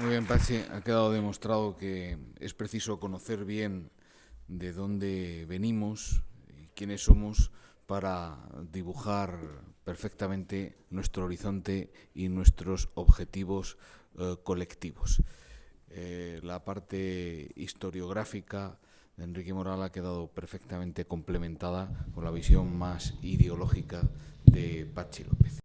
Muy bien, Patxi, ha quedado demostrado que es preciso conocer bien de dónde venimos y quiénes somos para dibujar perfectamente nuestro horizonte y nuestros objetivos colectivos. La parte historiográfica de Enrique Moral ha quedado perfectamente complementada con la visión más ideológica de Patxi López.